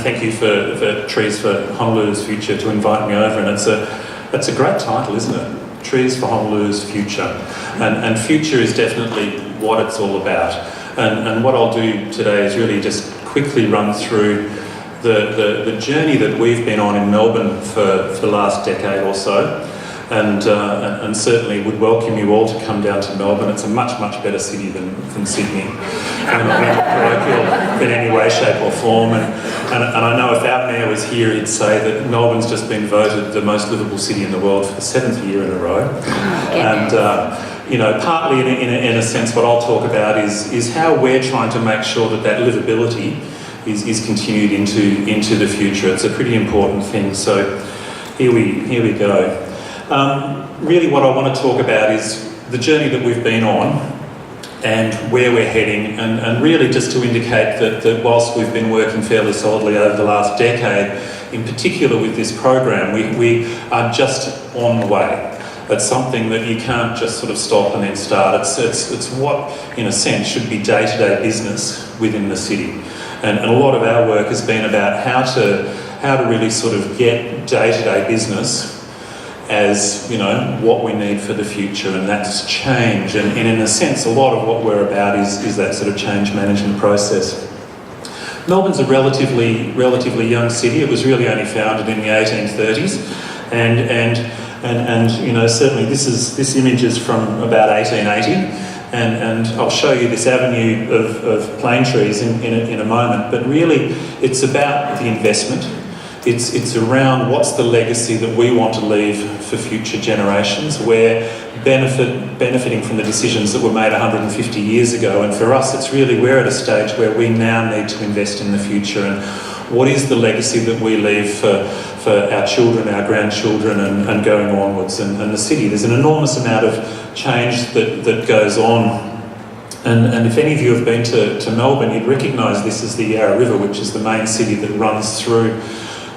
Thank you for Trees for Honolulu's Future to invite me over, and it's a great title, isn't it? Trees for Honolulu's Future, and future is definitely what it's all about. And what I'll do today is really just quickly run through the journey that we've been on in Melbourne for the last decade or so, and certainly would welcome you all to come down to Melbourne. It's a much better city than Sydney. I'm not being parochial in any way, shape or form, and I know if our mayor was here, he'd say that Melbourne's just been voted the most livable city in the world for the 7th year in a row. And you know, partly in a sense, what I'll talk about is how we're trying to make sure that livability is continued into the future. It's a pretty important thing. So here we go. Really, what I want to talk about is the journey that we've been on and where we're heading, and really just to indicate that whilst we've been working fairly solidly over the last decade, in particular with this program, we are just on the way. It's something that you can't just sort of stop and then start. It's what, in a sense, should be day-to-day business within the city. And a lot of our work has been about how to really sort of get day-to-day business as, you know, what we need for the future, and that's change. And in a sense, a lot of what we're about is that sort of change management process. Melbourne's a relatively young city. It was really only founded in the 1830s, and you know, certainly this image is from about 1880, and I'll show you this avenue of plane trees in a moment. But really, it's about the investment. It's around what's the legacy that we want to leave for future generations. We're benefiting from the decisions that were made 150 years ago, and for us it's really, we're at a stage where we now need to invest in the future, and what is the legacy that we leave for our children, our grandchildren, and going onwards, and the city. There's an enormous amount of change that goes on. And if any of you have been to Melbourne, you'd recognise this as the Yarra River, which is the main city that runs through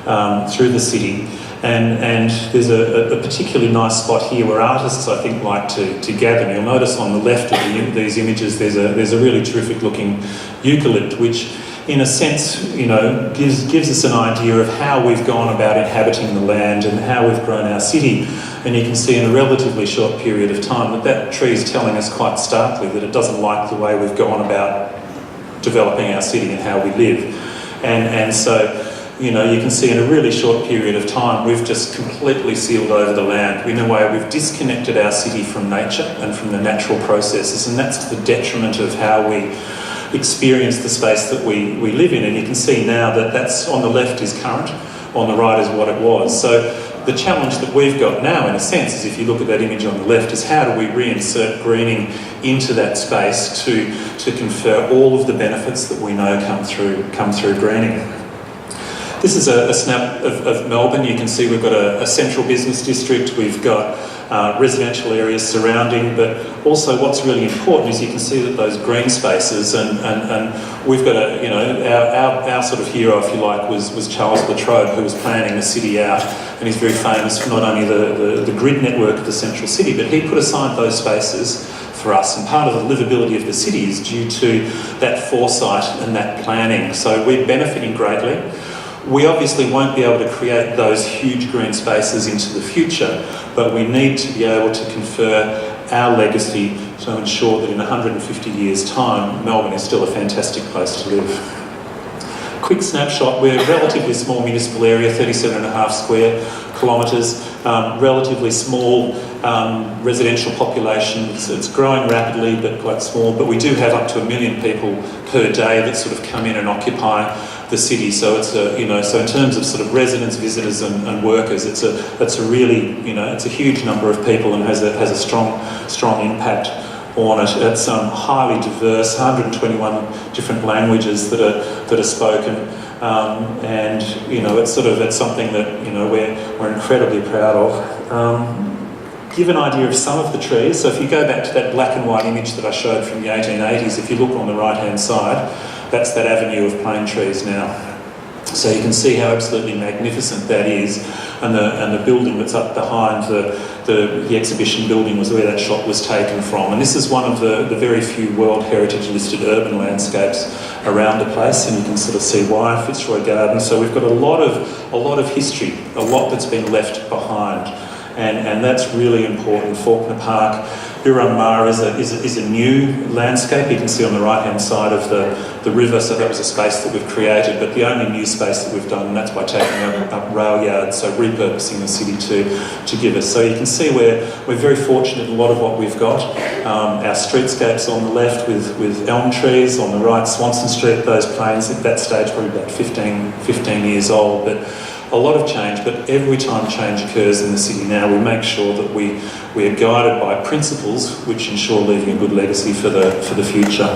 the city, and there's a particularly nice spot here where artists, I think, like to gather. And you'll notice on the left of these images there's a really terrific looking eucalypt, which in a sense, you know, gives us an idea of how we've gone about inhabiting the land and how we've grown our city. And you can see in a relatively short period of time that tree is telling us quite starkly that it doesn't like the way we've gone about developing our city and how we live. And so, you know, you can see in a really short period of time, we've just completely sealed over the land. In a way, we've disconnected our city from nature and from the natural processes, and that's to the detriment of how we experience the space that we live in. And you can see now that that's, on the left is current, on the right is what it was. So the challenge that we've got now, in a sense, is if you look at that image on the left, is how do we reinsert greening into that space to confer all of the benefits that we know come through greening. This is a snap of Melbourne. You can see we've got a central business district, we've got residential areas surrounding, but also what's really important is you can see that those green spaces, and we've got our sort of hero, if you like, was Charles Latrobe, who was planning the city out, and he's very famous for not only the grid network of the central city, but he put aside those spaces for us, and part of the livability of the city is due to that foresight and that planning. So we're benefiting greatly. We obviously won't be able to create those huge green spaces into the future, but we need to be able to confer our legacy to ensure that in 150 years' time, Melbourne is still a fantastic place to live. Quick snapshot, we're a relatively small municipal area, 37.5 square kilometres, relatively small residential population. It's growing rapidly but quite small, but we do have up to 1 million people per day that sort of come in and occupy the city. So it's so in terms of sort of residents, visitors and workers, it's a really, you know, it's a huge number of people and has a strong impact on it. It's highly diverse, 121 different languages that are spoken, and you know, it's something that, you know, we're incredibly proud of. Give an idea of some of the trees. So if you go back to that black and white image that I showed from the 1880s, if you look on the right hand side, that's that avenue of plane trees now. So you can see how absolutely magnificent that is. and the building that's up behind the exhibition building was where that shot was taken from. And this is one of the very few World Heritage listed urban landscapes around the place, and you can sort of see why, Fitzroy Gardens. So we've got a lot of history, a lot that's been left behind, and that's really important. Faulkner Park, Birrumar is a new landscape. You can see on the right-hand side of the river, so that was a space that we've created, but the only new space that we've done, and that's by taking up rail yards, so repurposing the city to give us. So you can see we're very fortunate in a lot of what we've got. Our streetscapes on the left with elm trees, on the right Swanson Street, those plains at that stage probably about 15 years old, but a lot of change. But every time change occurs in the city now, we make sure that we are guided by principles which ensure leaving a good legacy for the future.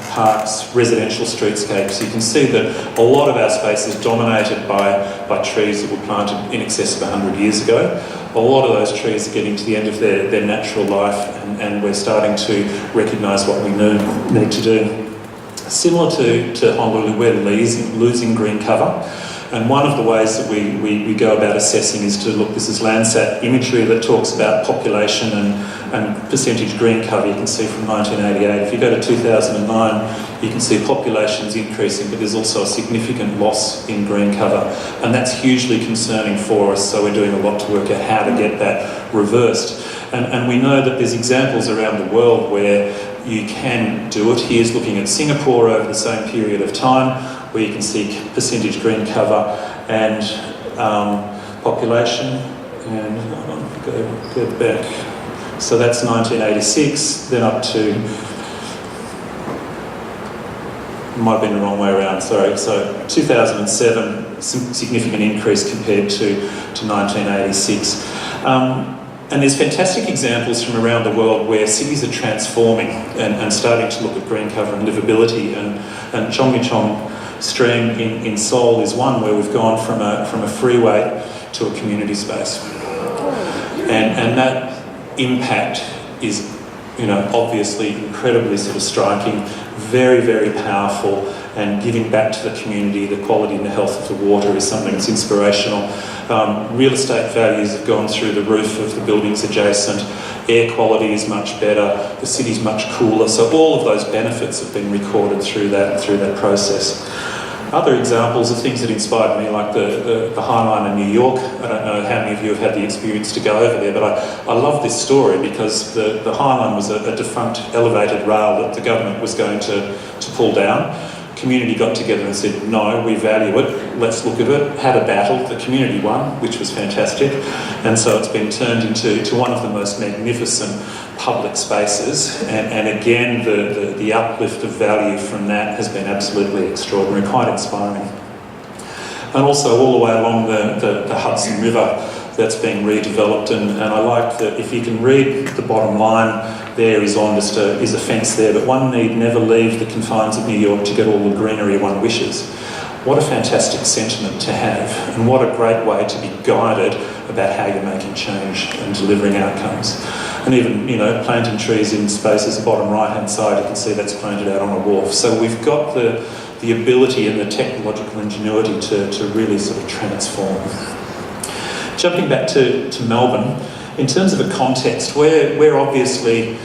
Parks, residential streetscapes, you can see that a lot of our space is dominated by trees that were planted in excess of 100 years ago. A lot of those trees are getting to the end of their natural life, and we're starting to recognise what we need to do. Similar to Honolulu, we're losing green cover. And one of the ways that we go about assessing is to look, this is Landsat imagery that talks about population and percentage green cover. You can see from 1988. If you go to 2009, you can see population's increasing, but there's also a significant loss in green cover. And that's hugely concerning for us, so we're doing a lot to work out how to get that reversed. And we know that there's examples around the world where you can do it. Here's looking at Singapore over the same period of time, where you can see percentage green cover and population. And go back. So that's 1986, then up to, might have been the wrong way around, sorry. So 2007, significant increase compared to 1986. And there's fantastic examples from around the world where cities are transforming and starting to look at green cover and livability. And Chongqing Stream in Seoul is one where we've gone from a freeway to a community space. And that impact is, obviously incredibly sort of striking, very, very powerful, and giving back to the community. The quality and the health of the water is something that's inspirational. Real estate values have gone through the roof of the buildings adjacent. Air quality is much better. The city's much cooler. So all of those benefits have been recorded through that process. Other examples of things that inspired me, like the High Line in New York. I don't know how many of you have had the experience to go over there, but I love this story because the High Line was a defunct elevated rail that the government was going to pull down. Community got together and said, no, we value it, let's look at it, had a battle, the community won, which was fantastic, and so it's been turned into one of the most magnificent public spaces, and again, the uplift of value from that has been absolutely extraordinary, quite inspiring. And also all the way along the Hudson River, that's being redeveloped, and I like that if you can read the bottom line, there is a fence there, but one need never leave the confines of New York to get all the greenery one wishes. What a fantastic sentiment to have, and what a great way to be guided about how you're making change and delivering outcomes. And even, planting trees in spaces, the bottom right-hand side, you can see that's planted out on a wharf. So we've got the ability and the technological ingenuity to really sort of transform. Jumping back to Melbourne, in terms of a context, we're obviously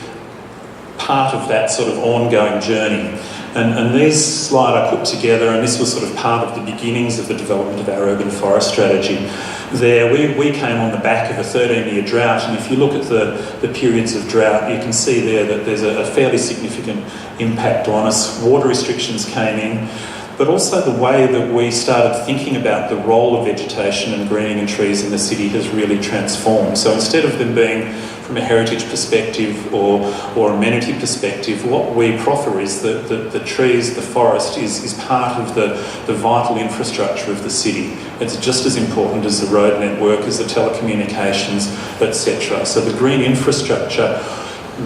part of that sort of ongoing journey. And these slides I put together, and this was sort of part of the beginnings of the development of our urban forest strategy. There, we came on the back of a 13-year drought, and if you look at the periods of drought, you can see there that there's a fairly significant impact on us. Water restrictions came in, but also the way that we started thinking about the role of vegetation and greening and trees in the city has really transformed. So instead of them being from a heritage perspective or amenity perspective, what we proffer is that the trees, the forest is part of the vital infrastructure of the city. It's just as important as the road network, as the telecommunications, etc. So the green infrastructure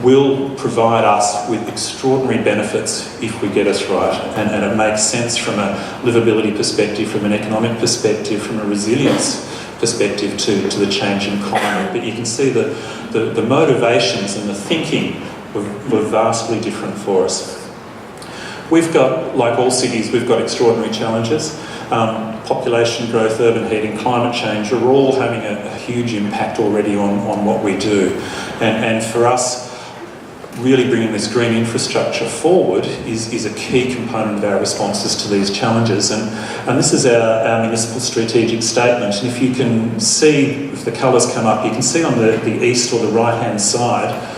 will provide us with extraordinary benefits if we get us right, and it makes sense from a livability perspective, from an economic perspective, from a resilience perspective to the changing climate. But you can see that the motivations and the thinking were vastly different for us. We've got, like all cities, we've got extraordinary challenges. population growth, urban heating, climate change are all having a huge impact already on what we do. And for us, really bringing this green infrastructure forward is a key component of our responses to these challenges. And this is our municipal strategic statement. And if you can see, if the colours come up, you can see on the east or the right-hand side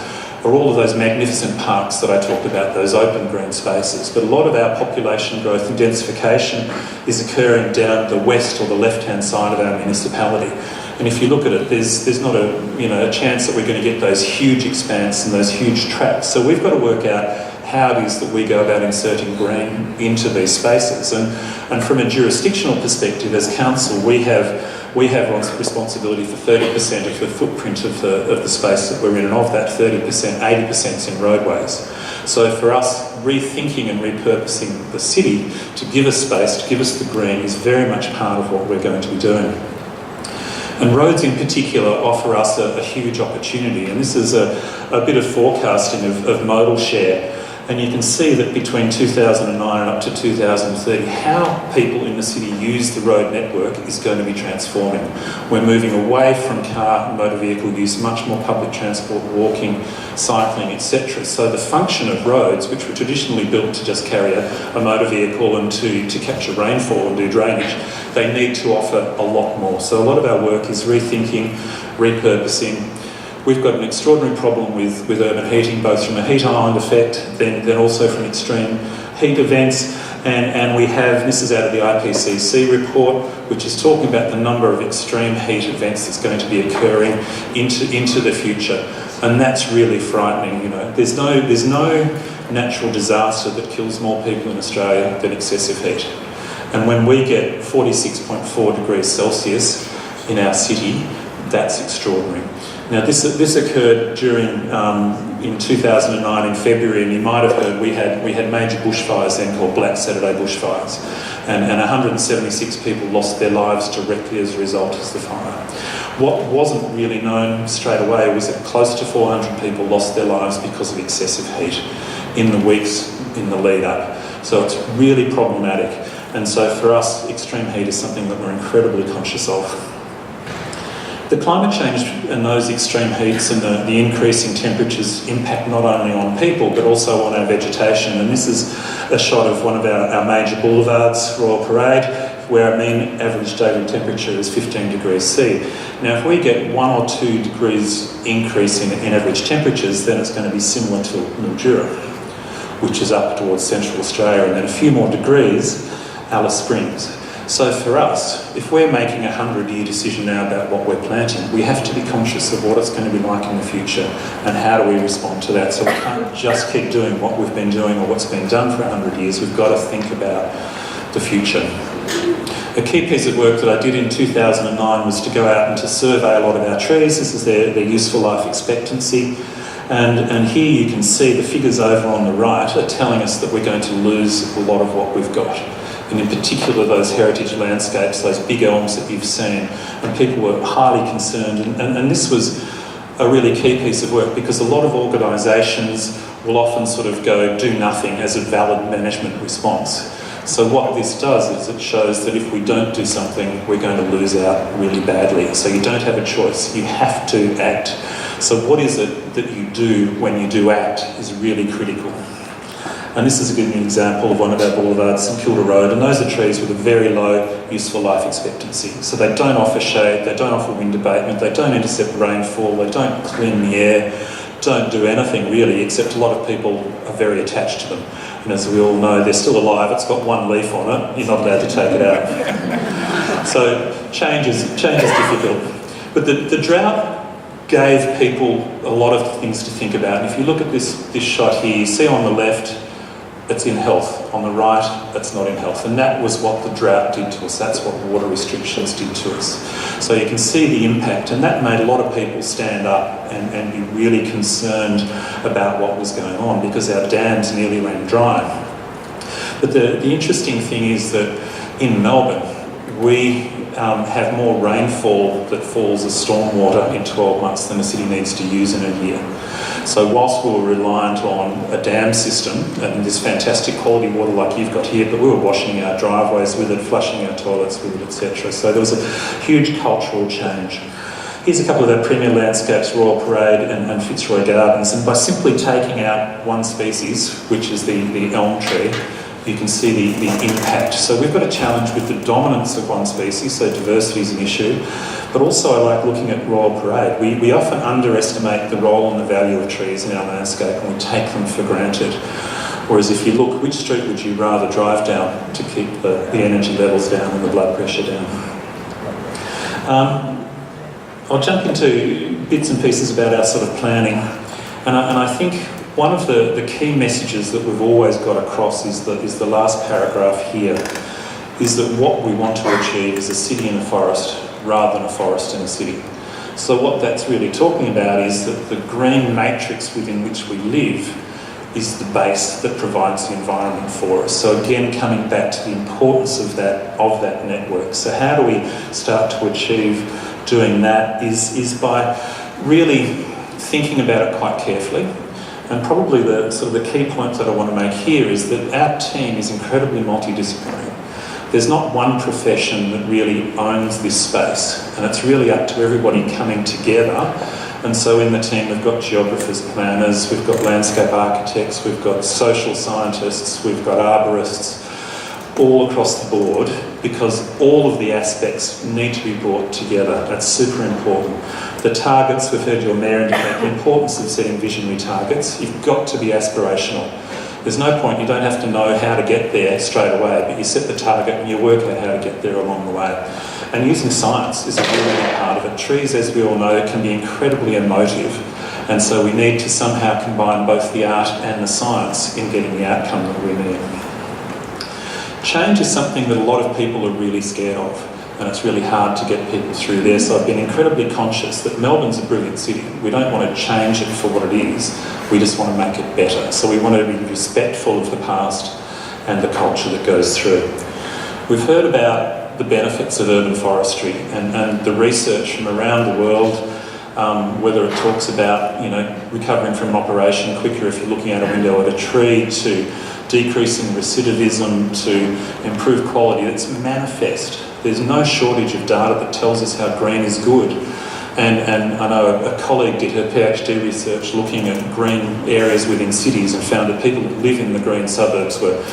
are all of those magnificent parks that I talked about, those open green spaces. But a lot of our population growth and densification is occurring down the west or the left-hand side of our municipality. And if you look at it, there's not a chance that we're going to get those huge expanse and those huge tracts. So we've got to work out how it is that we go about inserting green into these spaces. And from a jurisdictional perspective, as council, we have responsibility for 30% of the footprint of the space that we're in, and of that 30%, 80% is in roadways. So for us, rethinking and repurposing the city to give us space, to give us the green, is very much part of what we're going to be doing. And roads in particular offer us a huge opportunity, and this is a bit of forecasting of modal share. And you can see that between 2009 and up to 2030, how people in the city use the road network is going to be transforming. We're moving away from car and motor vehicle use, much more public transport, walking, cycling, etc. So the function of roads, which were traditionally built to just carry a motor vehicle and to capture rainfall and do drainage, they need to offer a lot more. So a lot of our work is rethinking, repurposing. We've got an extraordinary problem with urban heating, both from a heat island effect, then also from extreme heat events. And we have, this is out of the IPCC report, which is talking about the number of extreme heat events that's going to be occurring into the future. And that's really frightening. You know, there's no natural disaster that kills more people in Australia than excessive heat. And when we get 46.4 degrees Celsius in our city, that's extraordinary. Now this occurred during in 2009 in February, and you might have heard we had major bushfires then called Black Saturday bushfires, and 176 people lost their lives directly as a result of the fire. What wasn't really known straight away was that close to 400 people lost their lives because of excessive heat in the weeks in the lead up. So it's really problematic, and so for us, extreme heat is something that we're incredibly conscious of. The climate change and those extreme heats and the increasing temperatures impact not only on people but also on our vegetation. And this is a shot of one of our major boulevards, Royal Parade, where our mean average daily temperature is 15 degrees C. Now if we get 1 or 2 degrees increase in average temperatures, then it's going to be similar to Mildura, which is up towards central Australia, and then a few more degrees, Alice Springs. So for us, if we're making a 100-year decision now about what we're planting, we have to be conscious of what it's going to be like in the future and how do we respond to that. So we can't just keep doing what we've been doing or what's been done for 100 years. We've got to think about the future. A key piece of work that I did in 2009 was to go out and to survey a lot of our trees. This is their useful life expectancy. And here you can see the figures over on the right are telling us that we're going to lose a lot of what we've got. And in particular those heritage landscapes, those big elms that you've seen, and people were highly concerned. And this was a really key piece of work, because a lot of organisations will often sort of go do nothing as a valid management response. So what this does is it shows that if we don't do something, we're going to lose out really badly. So you don't have a choice, you have to act. So what is it that you do when you do act is really critical. And this is a good example of one of our boulevards, St Kilda Road, and those are trees with a very low useful life expectancy. So they don't offer shade, they don't offer wind abatement, they don't intercept rainfall, they don't clean the air, don't do anything really, except a lot of people are very attached to them. And as we all know, they're still alive, it's got one leaf on it, you're not allowed to take it out. So change is difficult. But the drought gave people a lot of things to think about. And if you look at this shot here, you see on the left, it's in health. On the right, it's not in health. And that was what the drought did to us. That's what water restrictions did to us. So you can see the impact, and that made a lot of people stand up and be really concerned about what was going on, because our dams nearly ran dry. But the interesting thing is that in Melbourne, we have more rainfall that falls as stormwater in 12 months than a city needs to use in a year. So whilst we were reliant on a dam system and this fantastic quality water like you've got here, but we were washing our driveways with it, flushing our toilets with it, etc. So there was a huge cultural change. Here's a couple of our premier landscapes, Royal Parade and Fitzroy Gardens, and by simply taking out one species, which is the elm tree, you can see the impact. So we've got a challenge with the dominance of one species, so diversity is an issue, but also I like looking at Royal Parade. We often underestimate the role and the value of trees in our landscape and we take them for granted. Whereas if you look, which street would you rather drive down to keep the energy levels down and the blood pressure down? I'll jump into bits and pieces about our sort of planning, and I think one of the key messages that we've always got across is the last paragraph here, is that what we want to achieve is a city in a forest rather than a forest in a city. So what that's really talking about is that the green matrix within which we live is the base that provides the environment for us. So again, coming back to the importance of that network. So how do we start to achieve doing that is by really thinking about it quite carefully. And probably the key point that I want to make here is that our team is incredibly multidisciplinary. There's not one profession that really owns this space, and it's really up to everybody coming together. And so in the team we've got geographers, planners, we've got landscape architects, we've got social scientists, we've got arborists, all across the board, because all of the aspects need to be brought together. That's super important. The targets, we've heard your mayor indicate the importance of setting visionary targets. You've got to be aspirational. There's no point, you don't have to know how to get there straight away, but you set the target and you work out how to get there along the way. And using science is a really big part of it. Trees, as we all know, can be incredibly emotive, and so we need to somehow combine both the art and the science in getting the outcome that we need. Change is something that a lot of people are really scared of, and it's really hard to get people through there. So I've been incredibly conscious that Melbourne's a brilliant city. We don't want to change it for what it is, we just want to make it better. So we want to be respectful of the past and the culture that goes through. We've heard about the benefits of urban forestry and the research from around the world, whether it talks about recovering from an operation quicker if you're looking out a window at a tree, to decreasing recidivism, to improve quality. It's manifest. There's no shortage of data that tells us how green is good. And I know a colleague did her PhD research looking at green areas within cities and found that people that live in the green suburbs were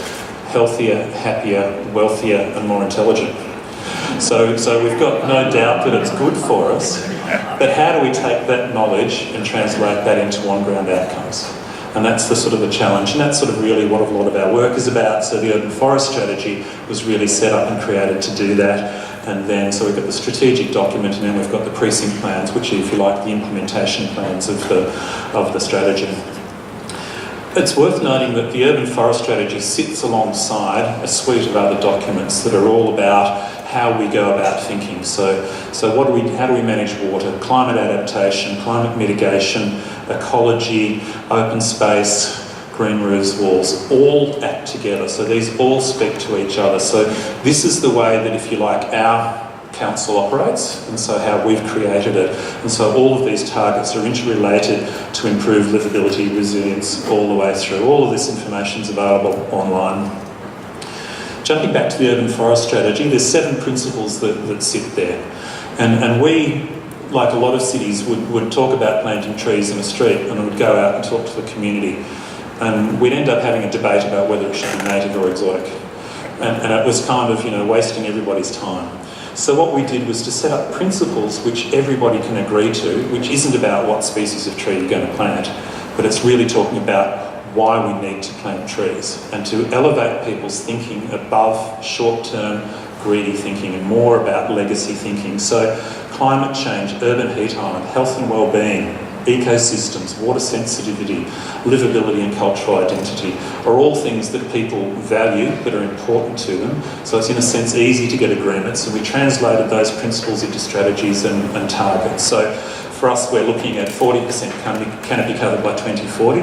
healthier, happier, wealthier and more intelligent. So we've got no doubt that it's good for us, but how do we take that knowledge and translate that into on-ground outcomes? And that's the challenge, and that's really what a lot of our work is about. So the urban forest strategy was really set up and created to do that. And then, so we've got the strategic document, and then we've got the precinct plans, which are, if you like, the implementation plans of the strategy. It's worth noting that the urban forest strategy sits alongside a suite of other documents that are all about how we go about thinking. So how do we manage water, climate adaptation, climate mitigation, ecology, open space, green roofs, walls, all act together. So these all speak to each other. So this is the way that, if you like, our council operates, and so how we've created it. And so all of these targets are interrelated to improve livability, resilience, all the way through. All of this information is available online. Jumping back to the urban forest strategy, there's 7 principles that sit there. And we, like a lot of cities, would talk about planting trees in a street, and would go out and talk to the community. And we'd end up having a debate about whether it should be native or exotic. And it was kind of, wasting everybody's time. So what we did was to set up principles which everybody can agree to, which isn't about what species of tree you're going to plant, but it's really talking about why we need to plant trees, and to elevate people's thinking above short-term greedy thinking and more about legacy thinking. So climate change, urban heat island, health and well-being, ecosystems, water sensitivity, livability and cultural identity are all things that people value, that are important to them. So it's in a sense easy to get agreement. So we translated those principles into strategies and targets. So for us, we're looking at 40% canopy covered by 2040.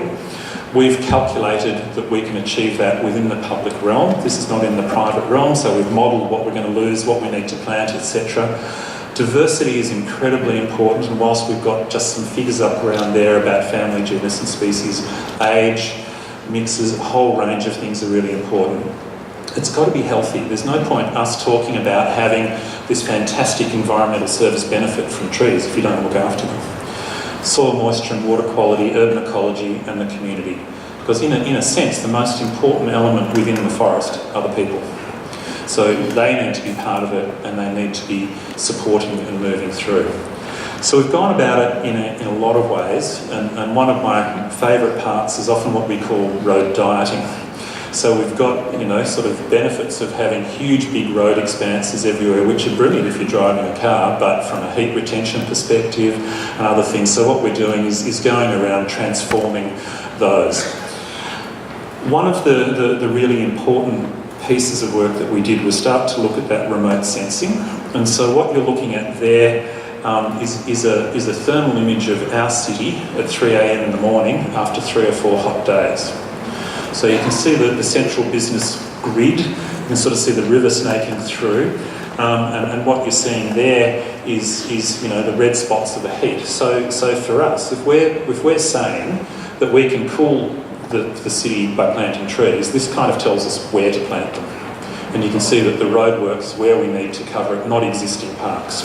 We've calculated that we can achieve that within the public realm. This is not in the private realm, so we've modelled what we're going to lose, what we need to plant, etc. Diversity is incredibly important, and whilst we've got just some figures up around there about family, genus and species, age, mixes, a whole range of things are really important. It's got to be healthy. There's no point us talking about having this fantastic environmental service benefit from trees if you don't look after them. Soil moisture and water quality, urban ecology and the community. Because in a sense, the most important element within the forest are the people. So they need to be part of it and they need to be supporting and moving through. So we've gone about it in a lot of ways, and one of my favourite parts is often what we call road dieting. So we've got, sort of benefits of having huge big road expanses everywhere, which are brilliant if you're driving a car, but from a heat retention perspective and other things. So what we're doing is going around transforming those. One of the really important pieces of work that we did was start to look at that remote sensing. And so what you're looking at there is a thermal image of our city at 3 a.m. in the morning after 3 or 4 hot days. So you can see the central business grid, you can sort of see the river snaking through, and what you're seeing there is the red spots of the heat. So for us, if we're saying that we can cool the city by planting trees, this kind of tells us where to plant them. And you can see that the roadworks where we need to cover it, not existing parks.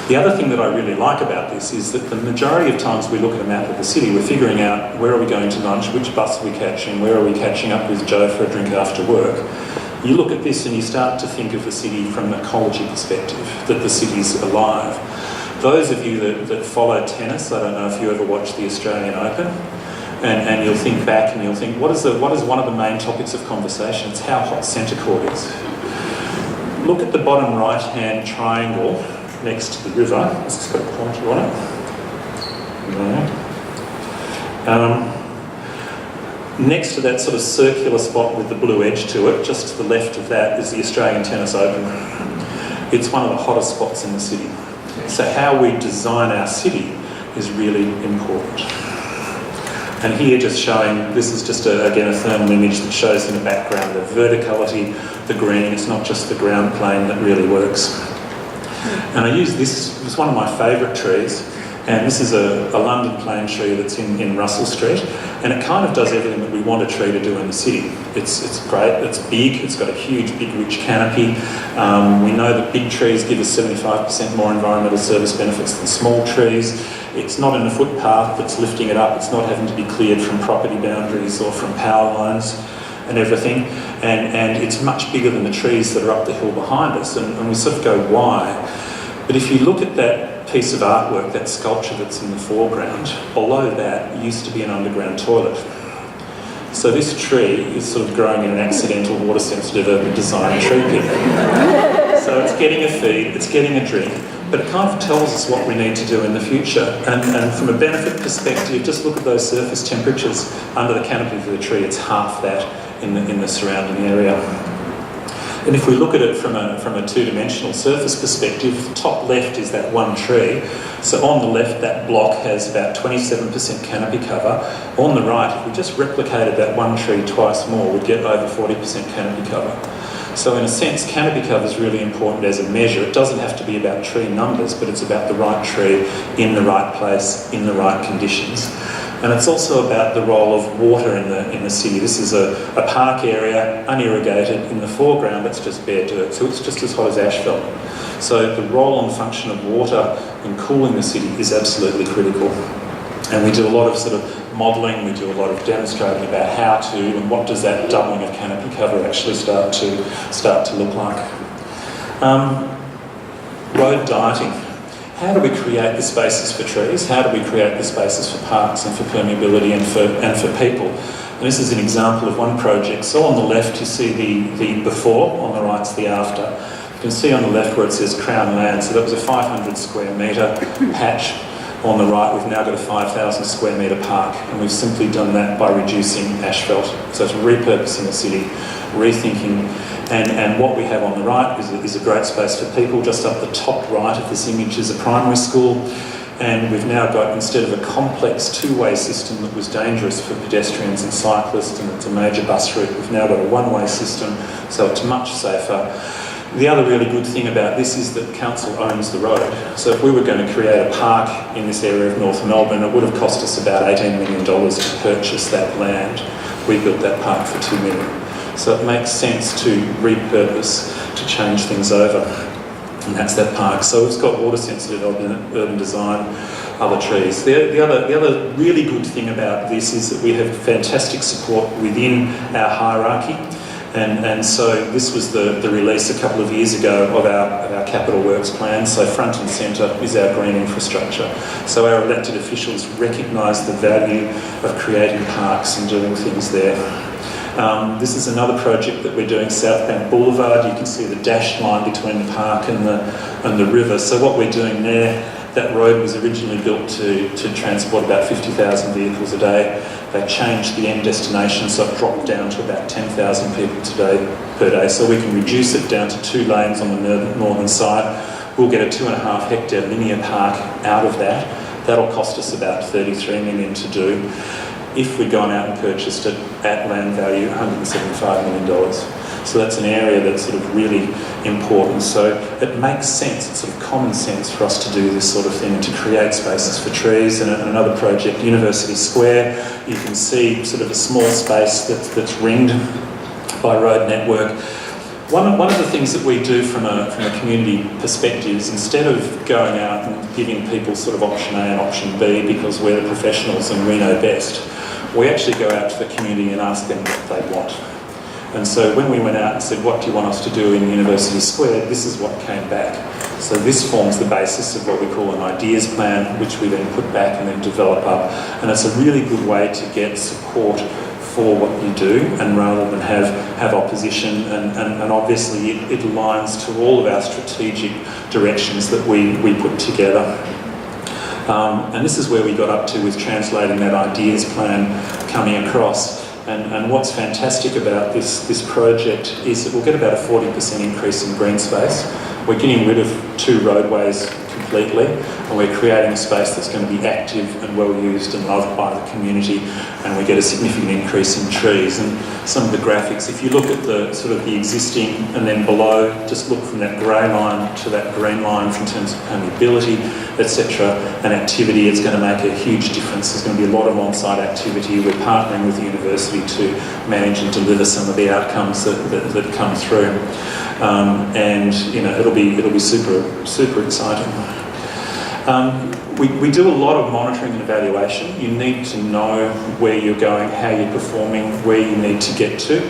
The other thing that I really like about this is that the majority of times we look at a map of the city, we're figuring out where are we going to lunch, which bus are we catching, where are we catching up with Joe for a drink after work. You look at this and you start to think of the city from an ecology perspective, that the city's alive. Those of you that follow tennis, I don't know if you ever watched the Australian Open, and you'll think back and you'll think, what is one of the main topics of conversation? It's how hot centre court is. Look at the bottom right-hand triangle next to the river. It's just got a pointer on it. Next to that sort of circular spot with the blue edge to it, just to the left of that, is the Australian Tennis Open. It's one of the hottest spots in the city. So how we design our city is really important. And here just showing, this is just again a thermal image that shows in the background the verticality, the green. It's not just the ground plane that really works. And I use this, it's one of my favourite trees, and this is a London plane tree that's in Russell Street, and it kind of does everything that we want a tree to do in the city. It's great, it's big, it's got a huge, big, rich canopy. We know that big trees give us 75% more environmental service benefits than small trees. It's not in a footpath that's lifting it up, it's not having to be cleared from property boundaries or from power lines and everything, and it's much bigger than the trees that are up the hill behind us, and we sort of go, why? But if you look at that piece of artwork, that sculpture that's in the foreground, below that used to be an underground toilet. So this tree is sort of growing in an accidental water-sensitive urban design tree pit. So it's getting a feed, it's getting a drink, but it kind of tells us what we need to do in the future. And from a benefit perspective, just look at those surface temperatures under the canopy of the tree. It's half that in the surrounding area. And if we look at it from a two-dimensional surface perspective, the top left is that one tree. So on the left, that block has about 27% canopy cover. On the right, if we just replicated that one tree twice more, we'd get over 40% canopy cover. So in a sense, canopy cover is really important as a measure. It doesn't have to be about tree numbers, but it's about the right tree in the right place, in the right conditions. And it's also about the role of water in the city. This is a park area, unirrigated. In the foreground, it's just bare dirt, so it's just as hot as asphalt. So the role and function of water in cooling the city is absolutely critical. And we do a lot of sort of modelling, we do a lot of demonstrating about how to, and what does that doubling of canopy cover actually start to look like. Road dieting. How do we create the spaces for trees? How do we create the spaces for parks and for permeability and for people? And this is an example of one project. So on the left you see the before, on the right's the after. You can see on the left where it says Crown Land, so that was a 500 square metre patch. On the right we've now got a 5,000 square metre park, and we've simply done that by reducing asphalt. So it's repurposing the city, rethinking. And what we have on the right is a great space for people. Just up the top right of this image is a primary school. And we've now got, instead of a complex two-way system that was dangerous for pedestrians and cyclists, and it's a major bus route, we've now got a one-way system, so it's much safer. The other really good thing about this is that council owns the road. So if we were going to create a park in this area of North Melbourne, it would have cost us about $18 million to purchase that land. We built that park for $2 million. So it makes sense to repurpose, to change things over. And that's that park. So it's got water-sensitive urban design, other trees. The other really good thing about this is that we have fantastic support within our hierarchy. And so this was the release a couple of years ago of our capital works plan. So front and centre is our green infrastructure. So our elected officials recognise the value of creating parks and doing things there. This is another project that we're doing, South Bank Boulevard. You can see the dashed line between the park and the river. So what we're doing there, that road was originally built to transport about 50,000 vehicles a day. They changed the end destination, so it dropped down to about 10,000 people per day. So we can reduce it down to 2 lanes on the northern side. We'll get a 2.5 hectare linear park out of that. That'll cost us about $33 million to do. If we'd gone out and purchased it at land value, $175 million. So that's an area that's sort of really important. So it makes sense, it's sort of common sense for us to do this sort of thing and to create spaces for trees. And another project, University Square, you can see sort of a small space that's ringed by road network. One of the things that we do from a community perspective is, instead of going out and giving people sort of option A and option B because we're the professionals and we know best, we actually go out to the community and ask them what they want. And so when we went out and said, what do you want us to do in University Square, this is what came back. So this forms the basis of what we call an ideas plan, which we then put back and then develop up. And it's a really good way to get support for what you do, and rather than have opposition, and obviously it aligns to all of our strategic directions that we put together. And this is where we got up to with translating that ideas plan coming across. And what's fantastic about this project is that we'll get about a 40% increase in green space. We're getting rid of 2 roadways completely, and we're creating a space that's going to be active and well used and loved by the community, and we get a significant increase in trees. And some of the graphics, if you look at the sort of the existing and then below, just look from that grey line to that green line in terms of permeability, etc., and activity, it's going to make a huge difference. There's going to be a lot of on-site activity. We're partnering with the university to manage and deliver some of the outcomes that come through. And you know, it'll be super exciting. We do a lot of monitoring and evaluation. You need to know where you're going, how you're performing, where you need to get to.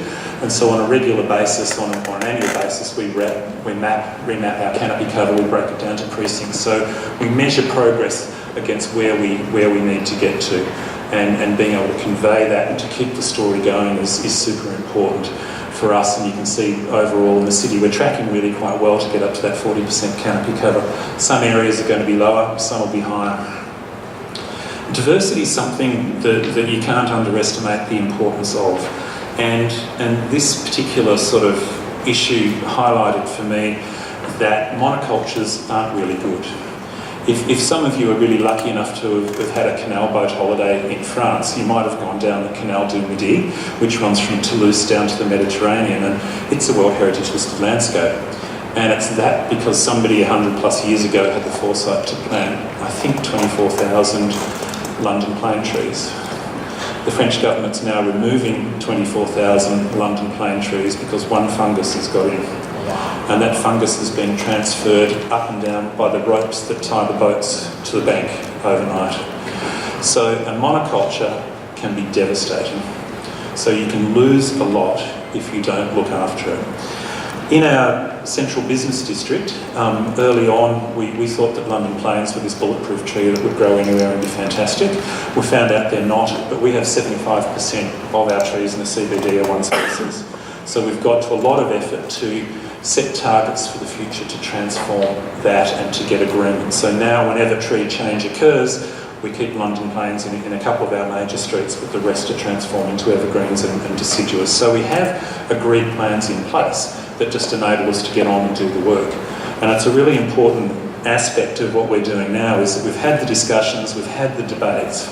And so on a regular basis, on an annual basis, we remap our canopy cover, we break it down to precincts. So we measure progress against where we need to get to. And being able to convey that and to keep the story going is super important for us. And you can see overall in the city we're tracking really quite well to get up to that 40% canopy cover. Some areas are going to be lower, some will be higher. Diversity is something that you can't underestimate the importance of. And this particular sort of issue highlighted for me that monocultures aren't really good. If some of you are really lucky enough to have had a canal boat holiday in France, you might have gone down the Canal du Midi, which runs from Toulouse down to the Mediterranean, and it's a World Heritage listed landscape. And it's that because somebody 100 plus years ago had the foresight to plant, I think, 24,000 London plane trees. The French government's now removing 24,000 London plane trees because one fungus has got in. And that fungus has been transferred up and down by the ropes that tie the boats to the bank overnight. So a monoculture can be devastating. So you can lose a lot if you don't look after it. In our central business district, early on we thought that London planes were this bulletproof tree that would grow anywhere and be fantastic. We found out they're not, but we have 75% of our trees in the CBD are one species. So we've got to a lot of effort to set targets for the future to transform that and to get agreement. So now whenever tree change occurs, we keep London planes in a couple of our major streets, but the rest are transformed into evergreens and deciduous. So we have agreed plans in place that just enable us to get on and do the work. And it's a really important aspect of what we're doing now is that we've had the discussions, we've had the debates.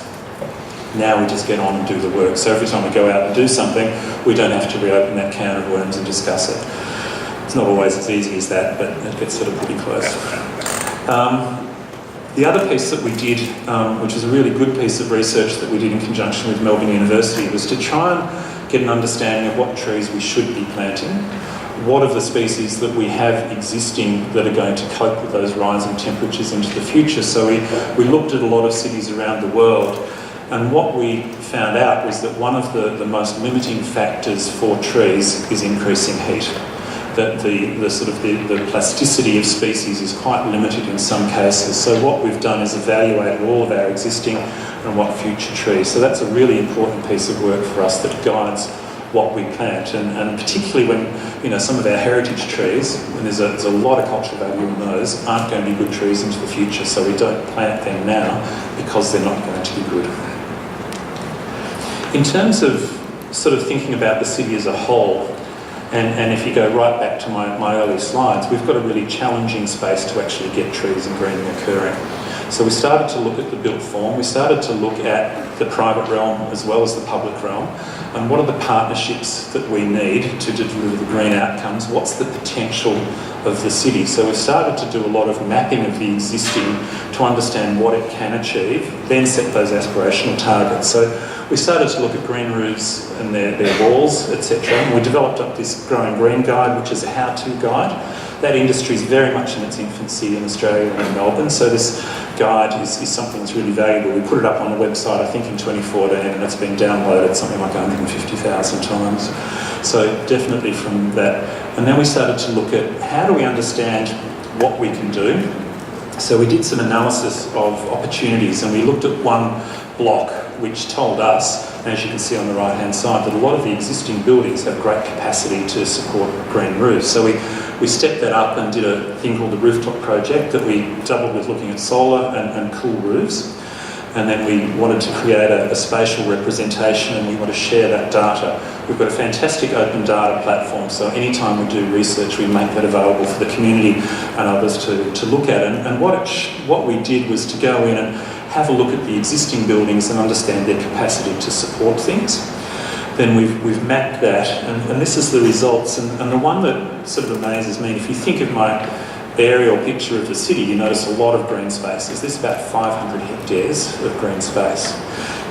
Now we just get on and do the work. So every time we go out and do something, we don't have to reopen that can of worms and discuss it. It's not always as easy as that, but it gets sort of pretty close. The other piece that we did, which was a really good piece of research that we did in conjunction with Melbourne University, was to try and get an understanding of what trees we should be planting, what of the species that we have existing that are going to cope with those rising temperatures into the future. So we looked at a lot of cities around the world, and what we found out was that one of the most limiting factors for trees is increasing heat. That the plasticity of species is quite limited in some cases. So what we've done is evaluated all of our existing and what future trees. So that's a really important piece of work for us that guides what we plant, and particularly when some of our heritage trees, and there's a lot of cultural value in those, aren't going to be good trees into the future. So we don't plant them now because they're not going to be good. In terms of sort of thinking about the city as a whole, and if you go right back to my early slides, we've got a really challenging space to actually get trees and greening occurring. So we started to look at the built form, we started to look at the private realm as well as the public realm, and what are the partnerships that we need to deliver the green outcomes, what's the potential of the city. So we started to do a lot of mapping of the existing to understand what it can achieve, then set those aspirational targets. So we started to look at green roofs and their walls, etc. And we developed up this Growing Green Guide, which is a how-to guide. That industry is very much in its infancy in Australia and in Melbourne, so this guide is something that's really valuable. We put it up on the website, I think in 2014, and it's been downloaded something like 150,000 times. So definitely from that. And then we started to look at how do we understand what we can do. So we did some analysis of opportunities, and we looked at one block which told us, as you can see on the right-hand side, that a lot of the existing buildings have great capacity to support green roofs. So we stepped that up and did a thing called the rooftop project that we doubled with looking at solar and cool roofs. And then we wanted to create a spatial representation, and we want to share that data. We've got a fantastic open data platform, so anytime we do research, we make that available for the community and others to look at. And what we did was to go in and have a look at the existing buildings and understand their capacity to support things. Then we've mapped that, and this is the results. And the one that sort of amazes me, if you think of my aerial picture of the city, you notice a lot of green spaces. There's about 500 hectares of green space.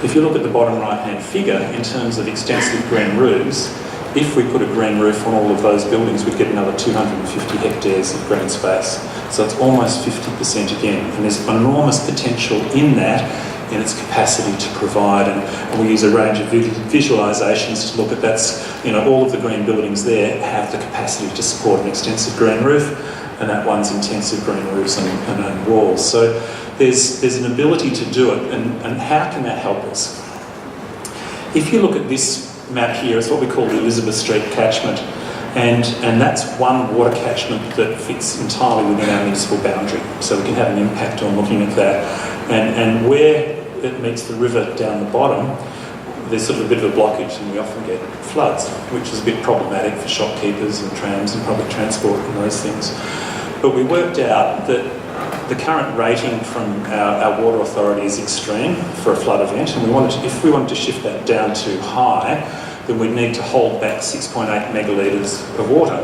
If you look at the bottom right-hand figure, in terms of extensive green roofs, if we put a green roof on all of those buildings, we'd get another 250 hectares of green space. So it's almost 50% again. And there's enormous potential in that, in its capacity to provide. And we use a range of visualisations to look at that's, all of the green buildings there have the capacity to support an extensive green roof, and that one's intensive green roofs and walls. So there's an ability to do it, and how can that help us? If you look at this map here, it's what we call the Elizabeth Street catchment, and that's one water catchment that fits entirely within our municipal boundary, so we can have an impact on looking at that. And where it meets the river down the bottom, there's sort of a bit of a blockage, and we often get floods, which is a bit problematic for shopkeepers and trams and public transport and those things. But we worked out that the current rating from our water authority is extreme for a flood event, and if we wanted to shift that down to high, then we'd need to hold back 6.8 megalitres of water,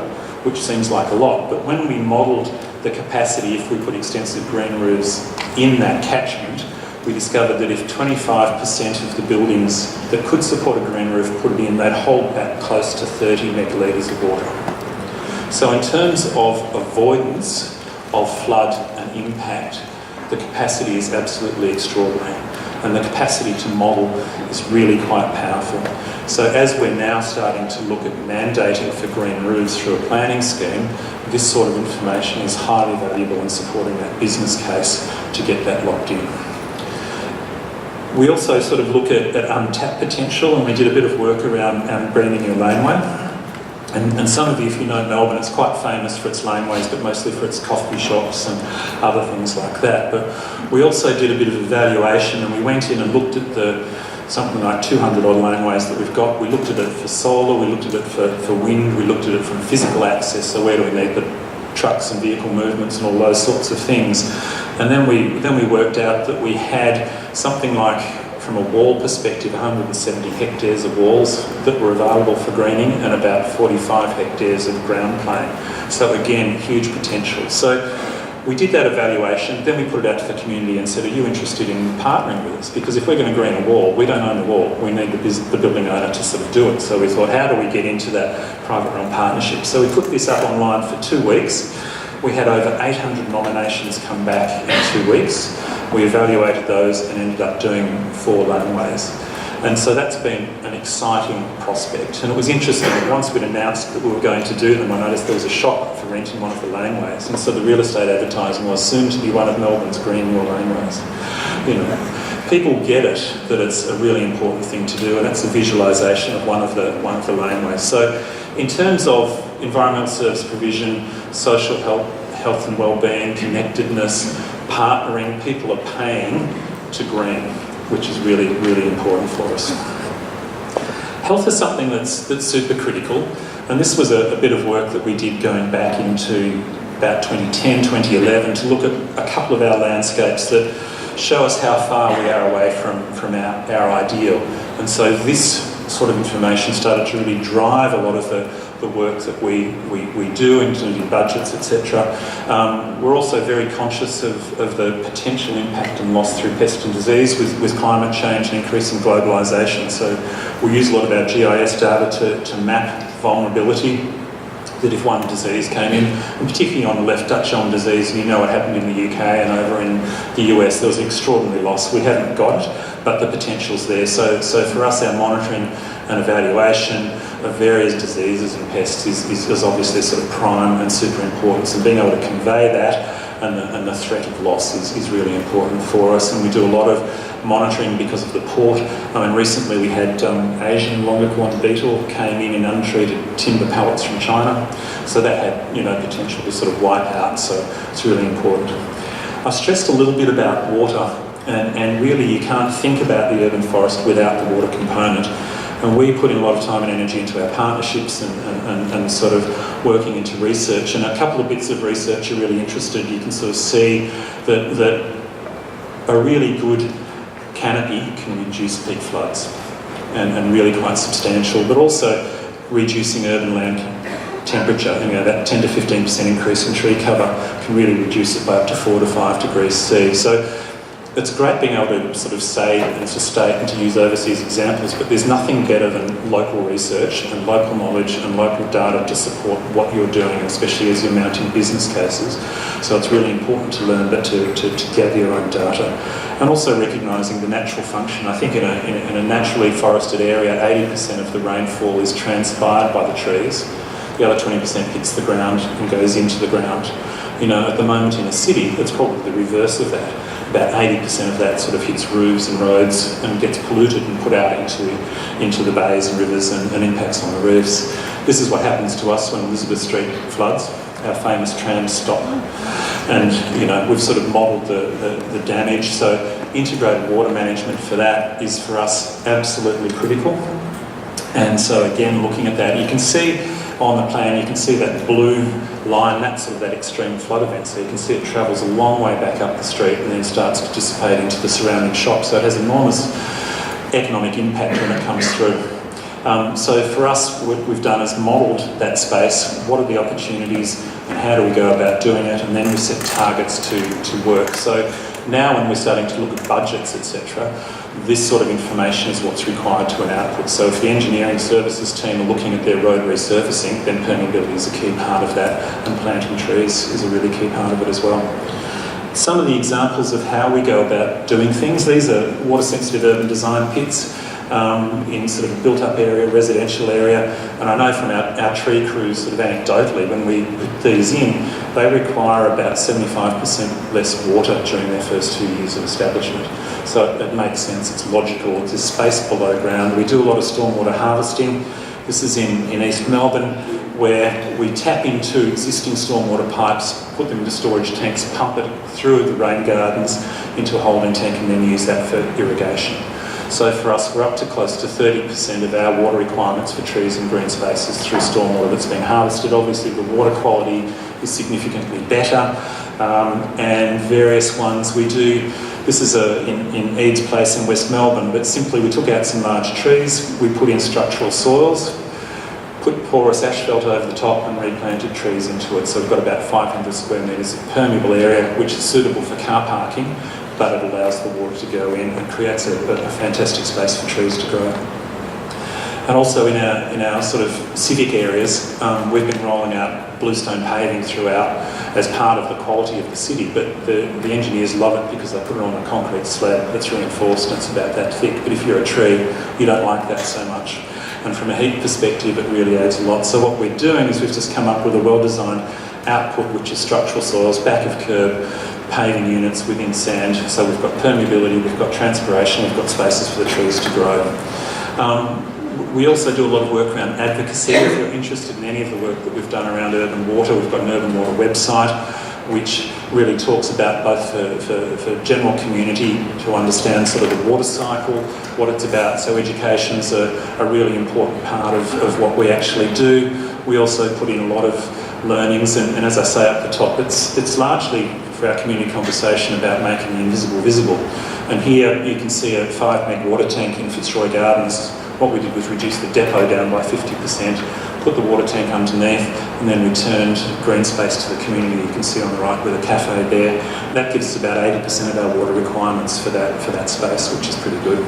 which seems like a lot. But when we modelled the capacity, if we put extensive green roofs in that catchment, we discovered that if 25% of the buildings that could support a green roof put it in, they'd hold back close to 30 megalitres of water. So in terms of avoidance of flood and impact, the capacity is absolutely extraordinary, and the capacity to model is really quite powerful. So as we're now starting to look at mandating for green roofs through a planning scheme, this sort of information is highly valuable in supporting that business case to get that locked in. We also sort of look at untapped potential, and we did a bit of work around greening your laneway. And some of you, if you know Melbourne, it's quite famous for its laneways, but mostly for its coffee shops and other things like that. But we also did a bit of evaluation, and we went in and looked at something like 200 odd laneways that we've got. We looked at it for solar, we looked at it for wind, we looked at it from physical access, so where do we need the trucks and vehicle movements and all those sorts of things. And then we worked out that we had something like, from a wall perspective, 170 hectares of walls that were available for greening and about 45 hectares of ground plane. So again, huge potential. So we did that evaluation, then we put it out to the community and said, are you interested in partnering with us? Because if we're going to green a wall, we don't own the wall, we need the building owner to sort of do it. So we thought, how do we get into that private run partnership? So we put this up online for 2 weeks. We had over 800 nominations come back in 2 weeks. We evaluated those and ended up doing 4 laneways. And so that's been an exciting prospect. And it was interesting that once we'd announced that we were going to do them, I noticed there was a shop for rent in one of the laneways. And so the real estate advertising was soon to be one of Melbourne's green your laneways. You know, people get it, that it's a really important thing to do, and it's a visualisation of one of the laneways. So in terms of environmental service provision, social health and wellbeing, connectedness, partnering, people are paying to green, which is really, really important for us. Health is something that's super critical, and this was a bit of work that we did going back into about 2010, 2011 to look at a couple of our landscapes that show us how far we are away from our ideal. And so this sort of information started to really drive a lot of the work that we do, including budgets, etc. We're also very conscious of the potential impact and loss through pest and disease with climate change and increasing globalisation. So we use a lot of our GIS data to map vulnerability, that if one disease came in, and particularly on the left, Dutch elm disease, and you know what happened in the UK and over in the US, there was extraordinary loss. We haven't got it, but the potential's there. So for us, our monitoring and evaluation of various diseases and pests is obviously sort of prime and super important. So being able to convey that and the threat of loss is really important for us. And we do a lot of monitoring because of the port. I mean, recently we had Asian longicorn beetle came in untreated timber pallets from China. So that had, you know, potential to sort of wipe out. So it's really important. I stressed a little bit about water, and really you can't think about the urban forest without the water component. And we put in a lot of time and energy into our partnerships and sort of working into research. And a couple of bits of research are really interested. You can sort of see that a really good canopy can reduce peak floods and really quite substantial, but also reducing urban land temperature. You know, that 10 to 15% increase in tree cover can really reduce it by up to 4 to 5 degrees C. So it's great being able to sort of say and to state and to use overseas examples, but there's nothing better than local research and local knowledge and local data to support what you're doing, especially as you're mounting business cases. So it's really important to learn, but to gather your own data. And also recognising the natural function. I think in a naturally forested area, 80% of the rainfall is transpired by the trees. The other 20% hits the ground and goes into the ground. You know, at the moment in a city, it's probably the reverse of that. About 80% of that sort of hits roofs and roads and gets polluted and put out into the bays and rivers and impacts on the reefs. This is what happens to us when Elizabeth Street floods. Our famous trams stop. And, you know, we've sort of modelled the damage. So integrated water management for that is for us absolutely critical. And so again, looking at that, you can see on the plan, you can see that blue line, that's sort of that extreme flood event. So you can see it travels a long way back up the street and then starts to dissipate into the surrounding shops. So it has enormous economic impact when it comes through. So for us, what we've done is modelled that space. What are the opportunities and how do we go about doing it? And then we set targets to work. So now when we're starting to look at budgets, etc., this sort of information is what's required to an output. So if the engineering services team are looking at their road resurfacing, then permeability is a key part of that, and planting trees is a really key part of it as well. Some of the examples of how we go about doing things, these are water-sensitive urban design pits in sort of a built-up area, residential area, and I know from our tree crews, sort of anecdotally, when we put these in, they require about 75% less water during their first 2 years of establishment. So it makes sense, it's logical, it's a space below ground. We do a lot of stormwater harvesting. This is in East Melbourne, where we tap into existing stormwater pipes, put them into storage tanks, pump it through the rain gardens into a holding tank, and then use that for irrigation. So for us, we're up to close to 30% of our water requirements for trees and green spaces through stormwater that's been harvested. Obviously, the water quality is significantly better, and various ones we do. This is in Eads Place in West Melbourne, but simply we took out some large trees, we put in structural soils, put porous asphalt over the top and replanted trees into it. So we've got about 500 square metres of permeable area, which is suitable for car parking, but it allows the water to go in and creates a fantastic space for trees to grow. And also in our sort of civic areas, we've been rolling out bluestone paving throughout as part of the quality of the city, but the engineers love it because they put it on a concrete slab that's reinforced and it's about that thick. But if you're a tree, you don't like that so much. And from a heat perspective, it really adds a lot. So what we're doing is we've just come up with a well-designed output, which is structural soils, back of curb, paving units within sand. So we've got permeability, we've got transpiration, we've got spaces for the trees to grow. We also do a lot of work around advocacy. If you're interested in any of the work that we've done around urban water, we've got an urban water website which really talks about both for general community to understand sort of the water cycle, what it's about. So education's a really important part of what we actually do. We also put in a lot of learnings, and as I say up the top, it's largely for our community conversation about making the invisible visible. And here you can see a 5 meg water tank in Fitzroy Gardens. What we did was reduce the depot down by 50%, put the water tank underneath, and then returned green space to the community. You can see on the right with a cafe there. That gives us about 80% of our water requirements for that space, which is pretty good.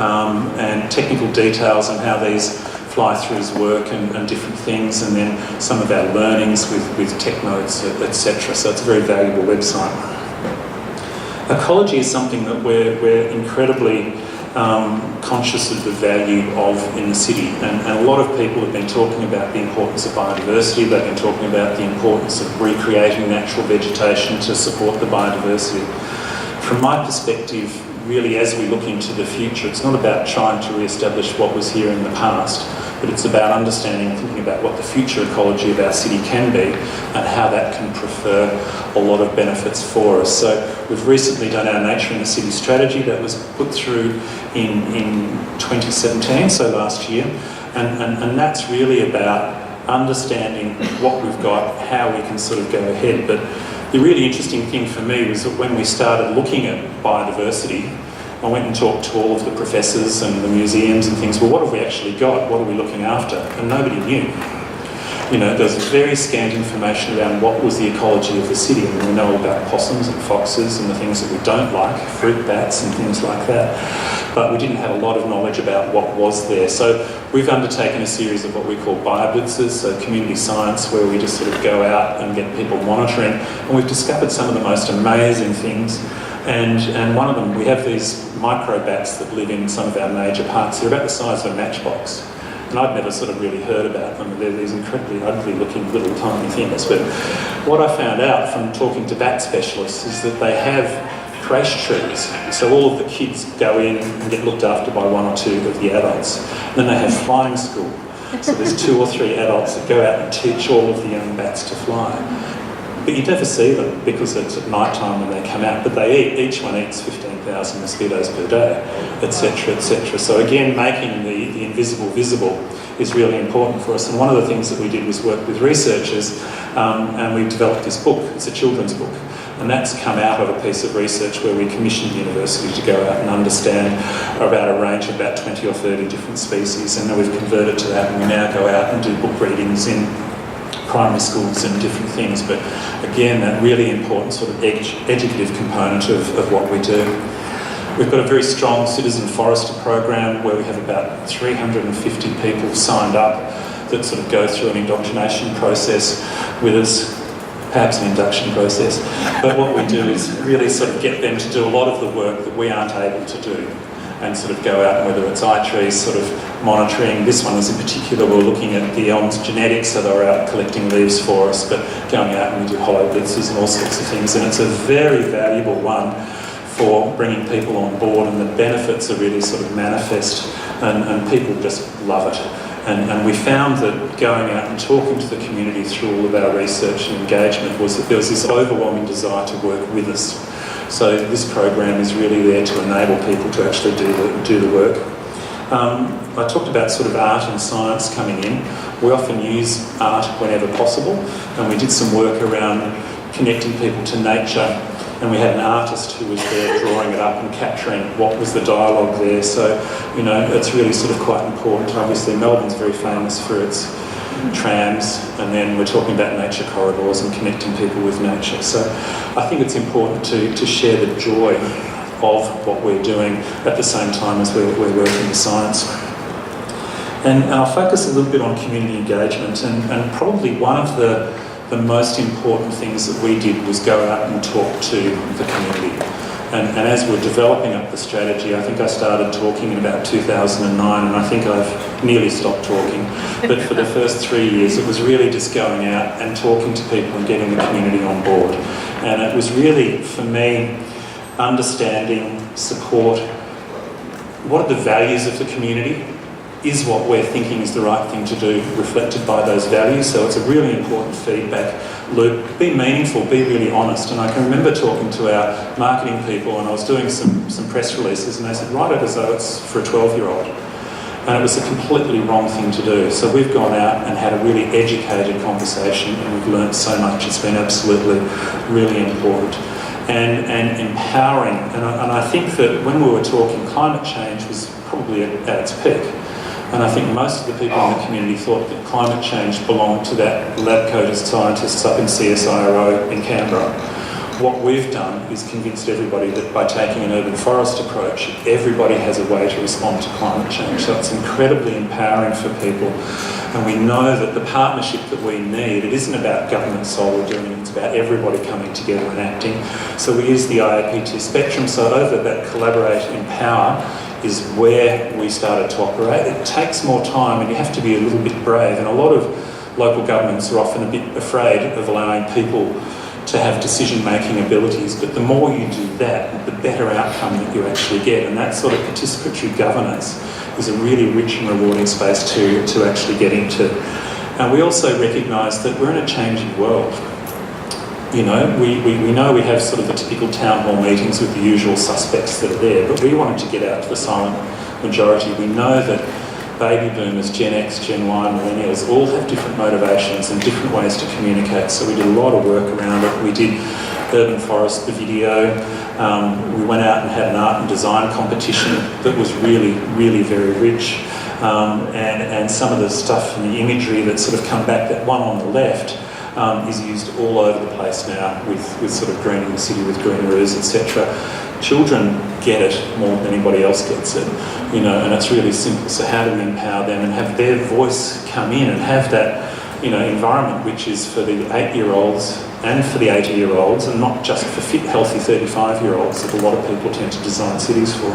And technical details on how these fly-throughs work and different things, and then some of our learnings with tech notes, etc. So it's a very valuable website. Ecology is something that we're incredibly conscious of the value of in the city, and a lot of people have been talking about the importance of biodiversity. They've been talking about the importance of recreating natural vegetation to support the biodiversity. From my perspective, really, as we look into the future, it's not about trying to re-establish what was here in the past, but it's about understanding and thinking about what the future ecology of our city can be and how that can prefer a lot of benefits for us. So we've recently done our Nature in the City strategy that was put through in 2017, so last year, and that's really about understanding what we've got, how we can sort of go ahead. But the really interesting thing for me was that when we started looking at biodiversity, I went and talked to all of the professors and the museums and things. Well, what have we actually got? What are we looking after? And nobody knew. You know, there was very scant information around what was the ecology of the city. I mean, we know about possums and foxes and the things that we don't like, fruit bats and things like that. But we didn't have a lot of knowledge about what was there. So we've undertaken a series of what we call bioblitzes, so community science, where we just sort of go out and get people monitoring. And we've discovered some of the most amazing things. And one of them, we have these microbats that live in some of our major parks. They're about the size of a matchbox. And I'd never sort of really heard about them. They're these incredibly ugly looking little tiny things. But what I found out from talking to bat specialists is that they have creche trees. So all of the kids go in and get looked after by one or two of the adults. And then they have flying school. So there's 2 or 3 adults that go out and teach all of the young bats to fly. But you never see them because it's at night time when they come out, but they each one eats 15,000 mosquitoes per day, etc., etc. So again, making the invisible visible is really important for us. And one of the things that we did was work with researchers, and we developed this book. It's a children's book, and that's come out of a piece of research where we commissioned the university to go out and understand about a range of about 20 or 30 different species, and then we've converted to that, and we now go out and do book readings in primary schools and different things. But again, that really important sort of educative component of what we do. We've got a very strong citizen forester program where we have about 350 people signed up that sort of go through an indoctrination process with us, perhaps an induction process. But what we do is really sort of get them to do a lot of the work that we aren't able to do, and sort of go out, and whether it's eye trees, sort of monitoring. This one is in particular, we're looking at the elm's genetics, so they're out collecting leaves for us, but going out and we do hollow blitzes and all sorts of things, and it's a very valuable one for bringing people on board, and the benefits are really sort of manifest, and people just love it. And we found that going out and talking to the community through all of our research and engagement was that there was this overwhelming desire to work with us. So this program is really there to enable people to actually do the work. I talked about sort of art and science coming in. We often use art whenever possible, and we did some work around connecting people to nature, and we had an artist who was there drawing it up and capturing what was the dialogue there. So, you know, it's really sort of quite important. Obviously, Melbourne's very famous for its trams, and then we're talking about nature corridors and connecting people with nature. So I think it's important to share the joy of what we're doing at the same time as we're working with science. And I'll focus a little bit on community engagement, and probably one of the most important things that we did was go out and talk to the community. And as we're developing up the strategy, I think I started talking in about 2009, and I think I've nearly stopped talking. But for the first 3 years, it was really just going out and talking to people and getting the community on board. And it was really, for me, understanding, support, what are the values of the community? Is what we're thinking is the right thing to do reflected by those values? So it's a really important feedback loop. Be meaningful, be really honest. And I can remember talking to our marketing people, and I was doing some press releases, and they said, write it as though it's for a 12-year-old. And it was a completely wrong thing to do. So we've gone out and had a really educated conversation, and we've learnt so much. It's been absolutely really important. And empowering. And I think that when we were talking, climate change was probably at its peak. And I think most of the people in the community thought that climate change belonged to that lab-coated scientists up in CSIRO in Canberra. What we've done is convinced everybody that by taking an urban forest approach, everybody has a way to respond to climate change. So it's incredibly empowering for people. And we know that the partnership that we need, it isn't about government solely doing it, it's about everybody coming together and acting. So we use the IAPT spectrum. So over that collaborate, empower, is where we started to operate. It takes more time, and you have to be a little bit brave, and a lot of local governments are often a bit afraid of allowing people to have decision-making abilities, but the more you do that, the better outcome that you actually get, and that sort of participatory governance is a really rich and rewarding space to actually get into. And we also recognise that we're in a changing world. You know, we know we have sort of the typical town hall meetings with the usual suspects that are there, but we wanted to get out to the silent majority. We know that baby boomers, Gen X, Gen Y, millennials all have different motivations and different ways to communicate. So we did a lot of work around it. We did Urban Forest, the video. We went out and had an art and design competition that was really, really very rich. And some of the stuff and the imagery that's sort of come back, that one on the left, is used all over the place now with sort of greening the city with green roofs, etc. Children get it more than anybody else gets it, you know, and it's really simple. So how do we empower them and have their voice come in and have that, you know, environment which is for the 8-year-olds and for the 80-year-olds, and not just for fit, healthy 35-year-olds that a lot of people tend to design cities for.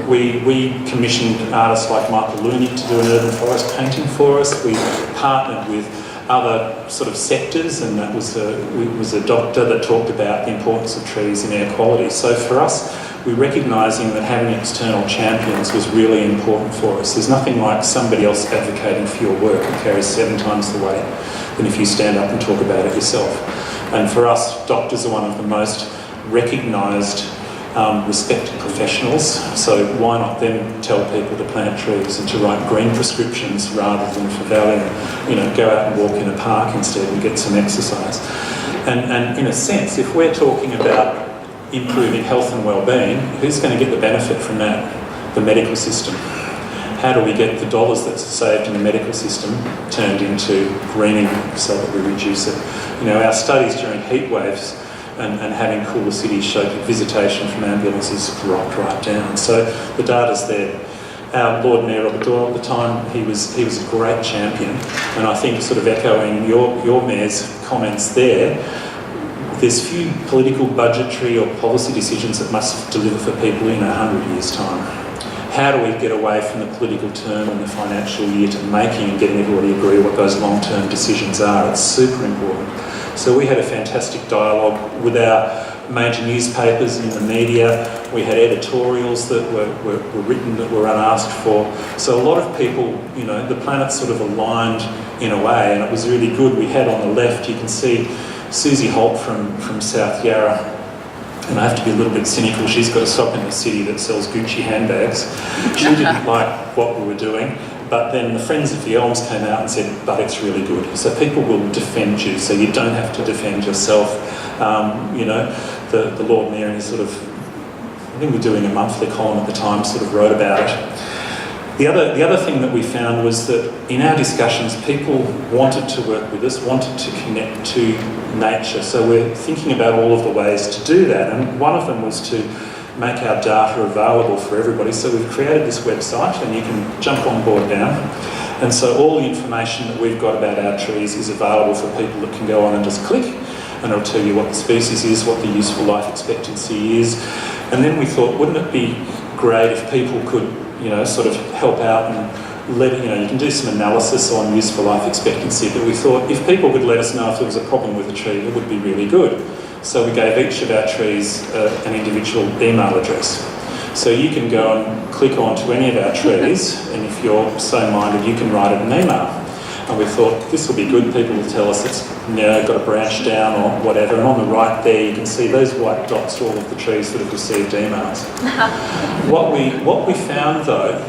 We commissioned artists like Michael Looney to do an urban forest painting for us. We partnered with other sort of sectors, and that was a doctor that talked about the importance of trees and air quality. So for us, we're recognising that having external champions was really important for us. There's nothing like somebody else advocating for your work. It carries 7 times the weight than if you stand up and talk about it yourself. And for us, doctors are one of the most recognised, respected professionals, so why not then tell people to plant trees and to write green prescriptions rather than for value, you know, go out and walk in a park instead and get some exercise. And in a sense, if we're talking about improving health and well-being, who's going to get the benefit from that? The medical system. How do we get the dollars that's saved in the medical system turned into greening so that we reduce it? You know, our studies during heat waves and having cooler cities showed that visitation from ambulances dropped right down. So the data's there. Our Lord Mayor Robert Doyle at the time, he was a great champion, and I think sort of echoing your Mayor's comments there's few political, budgetary or policy decisions that must deliver for people in 100 years' time. How do we get away from the political term and the financial year to making and getting everybody to agree what those long-term decisions are? It's super important. So we had a fantastic dialogue with our major newspapers and the media. We had editorials that were written that were unasked for. So a lot of people, you know, the planet sort of aligned in a way, and it was really good. We had on the left, you can see Susie Holt from South Yarra, and I have to be a little bit cynical, she's got a shop in the city that sells Gucci handbags. She didn't like what we were doing, but then the Friends of the Elms came out and said, but it's really good. So people will defend you, so you don't have to defend yourself. You know, the Lord Mayor, and he sort of, I think we're doing a monthly column at the time, sort of wrote about it. The other thing that we found was that in our discussions, people wanted to work with us, wanted to connect to nature. So we're thinking about all of the ways to do that, and one of them was to make our data available for everybody. So we've created this website, and you can jump on board now. And so all the information that we've got about our trees is available for people that can go on and just click, and it'll tell you what the species is, what the useful life expectancy is. And then we thought, wouldn't it be great if people could, you know, sort of help out and let, you know, you can do some analysis on useful life expectancy, but we thought if people could let us know if there was a problem with a tree, it would be really good. So we gave each of our trees an individual email address. So you can go and click onto any of our trees, and if you're so minded, you can write it an email. And we thought this will be good, people will tell us it's, you know, got a branch down or whatever, and on the right there you can see those white dots are all of the trees that have received emails. What we found though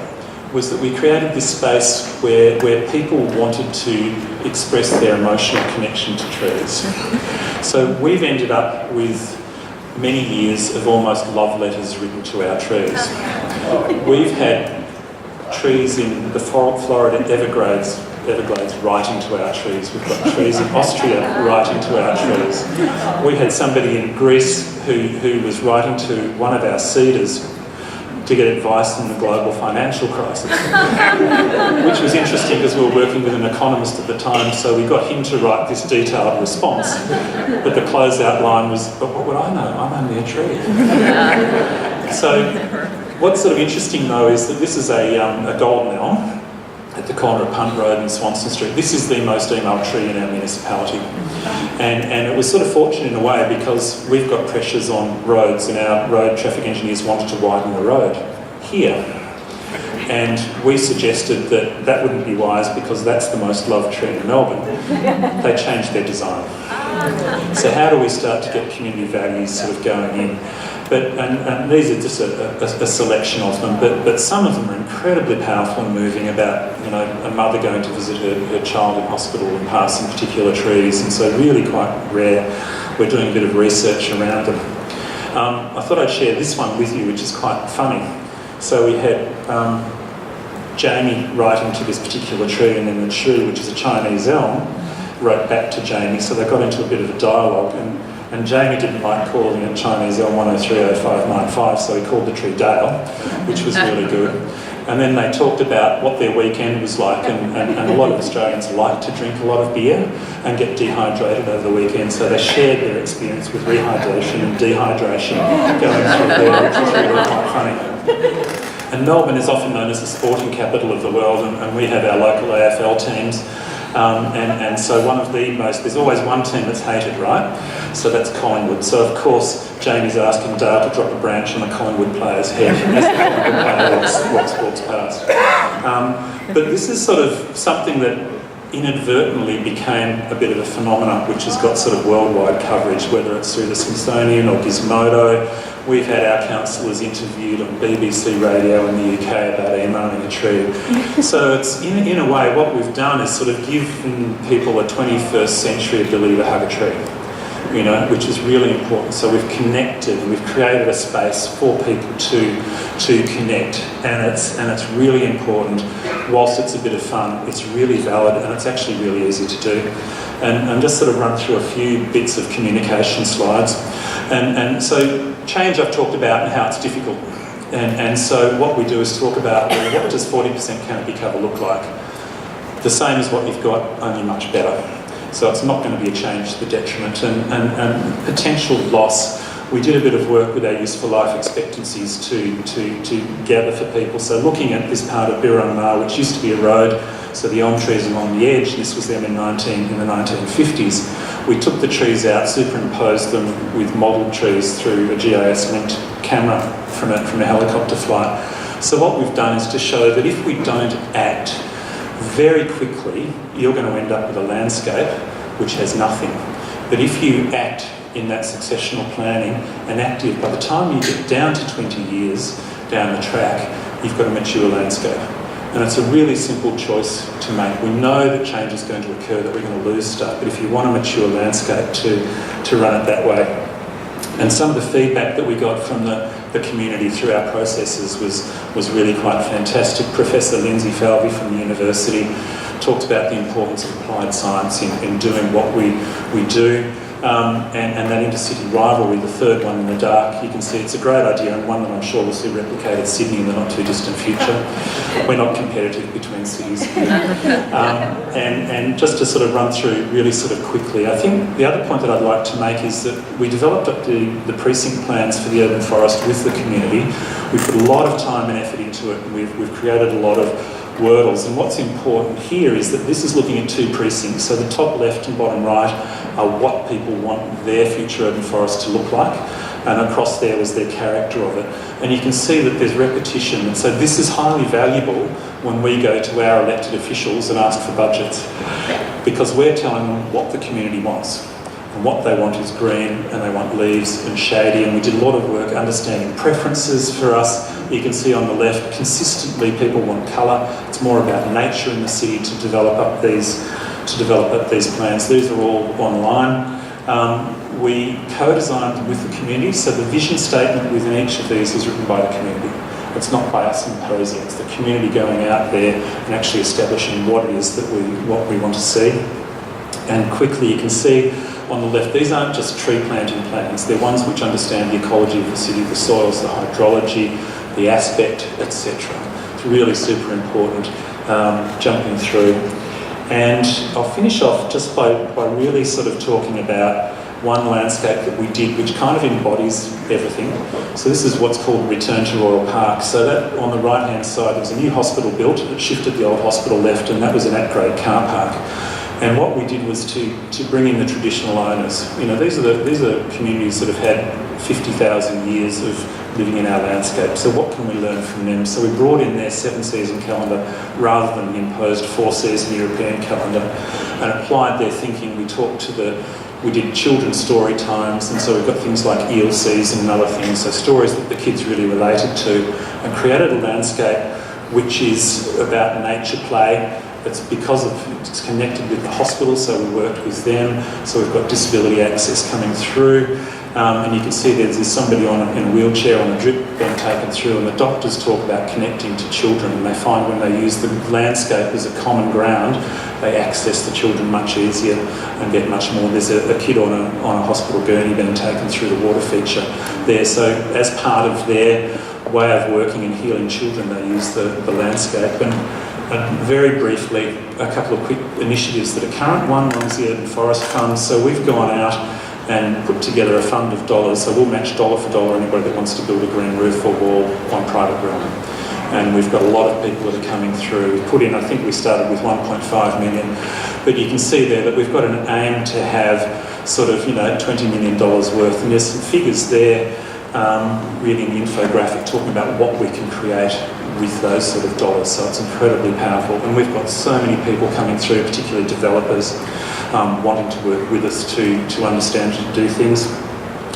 was that we created this space where people wanted to express their emotional connection to trees. So we've ended up with many years of almost love letters written to our trees. We've had trees in the Florida Everglades writing to our trees. We've got trees in Austria writing to our trees. We had somebody in Greece who was writing to one of our cedars to get advice on the global financial crisis, which was interesting because we were working with an economist at the time, so we got him to write this detailed response. But the closeout line was, but what would I know? I'm only a tree. So what's sort of interesting though is that this is a golden elm at the corner of Punt Road and Swanston Street. This is the most emailed tree in our municipality. And it was sort of fortunate in a way because we've got pressures on roads and our road traffic engineers wanted to widen the road here. And we suggested that that wouldn't be wise because that's the most loved tree in Melbourne. They changed their design. So how do we start to get community values sort of going in? And these are just a selection of them, but some of them are incredibly powerful and moving about, you know, a mother going to visit her child in hospital and passing particular trees, and so really quite rare. We're doing a bit of research around them. I thought I'd share this one with you, which is quite funny. So we had Jamie writing to this particular tree, and then the tree, which is a Chinese elm, wrote back to Jamie, so they got into a bit of a dialogue, and Jamie didn't like calling it Chinese elm 1030595, so he called the tree Dale, which was really good. And then they talked about what their weekend was like, and a lot of Australians like to drink a lot of beer and get dehydrated over the weekend, so they shared their experience with rehydration and dehydration going through there, which was really quite funny. And Melbourne is often known as the sporting capital of the world, and we have our local AFL teams. And so one of the most, there's always one team that's hated, right? So that's Collingwood. So of course, Jamie's asking Dale to drop a branch on a Collingwood player's head as the Collingwood player walks past. But this is sort of something that inadvertently became a bit of a phenomenon which has got sort of worldwide coverage, whether it's through the Smithsonian or Gizmodo. We've had our councillors interviewed on BBC radio in the UK about emailing a tree. So it's, in a way, what we've done is sort of given people a 21st century ability to hug a tree, you know, which is really important. So we've connected, we've created a space for people to connect, and it's really important. Whilst it's a bit of fun, it's really valid, and it's actually really easy to do. And just sort of run through a few bits of communication slides. And so change I've talked about and how it's difficult. And so what we do is talk about, well, what does 40% canopy cover look like? The same as what you've got, only much better. So it's not going to be a change to the detriment. And potential loss, we did a bit of work with our useful life expectancies to gather for people. So looking at this part of Birrarungmar, which used to be a road, so the elm trees along the edge, this was them in the 1950s. We took the trees out, superimposed them with modelled trees through a GIS-linked camera from a helicopter flight. So what we've done is to show that if we don't act very quickly, you're going to end up with a landscape which has nothing. But if you act in that successional planning and active. By the time you get down to 20 years down the track, you've got a mature landscape. And it's a really simple choice to make. We know that change is going to occur, that we're going to lose stuff, but if you want a mature landscape, to run it that way. And some of the feedback that we got from the community through our processes was really quite fantastic. Professor Lindsay Falvey from the university talked about the importance of applied science in doing what we do. And that intercity rivalry, the third one in the dark, you can see it's a great idea and one that I'm sure we'll see replicated in Sydney in the not too distant future. We're not competitive between cities. And just to sort of run through really sort of quickly, I think the other point that I'd like to make is that we developed up the precinct plans for the urban forest with the community. We put a lot of time and effort into it, and we've created a lot of wordles. And what's important here is that this is looking at 2 precincts. So the top left and bottom right are what people want their future urban forest to look like, and across there was their character of it. And you can see that there's repetition, and so this is highly valuable when we go to our elected officials and ask for budgets, because we're telling them what the community wants. And what they want is green, and they want leaves and shady, and we did a lot of work understanding preferences for us. You can see on the left, consistently people want colour. It's more about nature in the city to develop up these plans. These are all online. We co-designed with the community, so the vision statement within each of these is written by the community. It's not by us imposing, it's the community going out there and actually establishing what it is that we want to see. And quickly you can see on the left, these aren't just tree planting plans, they're ones which understand the ecology of the city, the soils, the hydrology, the aspect, etc. It's really super important jumping through. And I'll finish off just by really sort of talking about one landscape that we did which kind of embodies everything. So this is what's called Return to Royal Park. So that on the right hand side there was a new hospital built, it shifted the old hospital left, and that was an at-grade car park. And what we did was to bring in the traditional owners. You know, these are communities that have had 50,000 years of living in our landscape. So what can we learn from them? So we brought in their 7-season calendar rather than the imposed 4-season European calendar, and applied their thinking. We did children's story times, and so we've got things like eel season and other things, so stories that the kids really related to, and created a landscape which is about nature play. It's it's connected with the hospital, so we worked with them. So we've got disability access coming through, and you can see there's somebody in a wheelchair on a drip being taken through, and the doctors talk about connecting to children, and they find when they use the landscape as a common ground, they access the children much easier and get much more. There's a kid on a hospital gurney being taken through the water feature there. So as part of their way of working and healing children, they use the landscape. And very briefly, a couple of quick initiatives that are current. One is the Urban Forest Fund. So we've gone out and put together a fund of dollars. So we'll match dollar for dollar anybody that wants to build a green roof or wall on private ground. And we've got a lot of people that are coming through. We put in, I think we started with 1.5 million, but you can see there that we've got an aim to have sort of, $20 million worth. And there's some figures there, really in the infographic, talking about what we can create with those sort of dollars. So it's incredibly powerful. And we've got so many people coming through, particularly developers, wanting to work with us to understand and do things.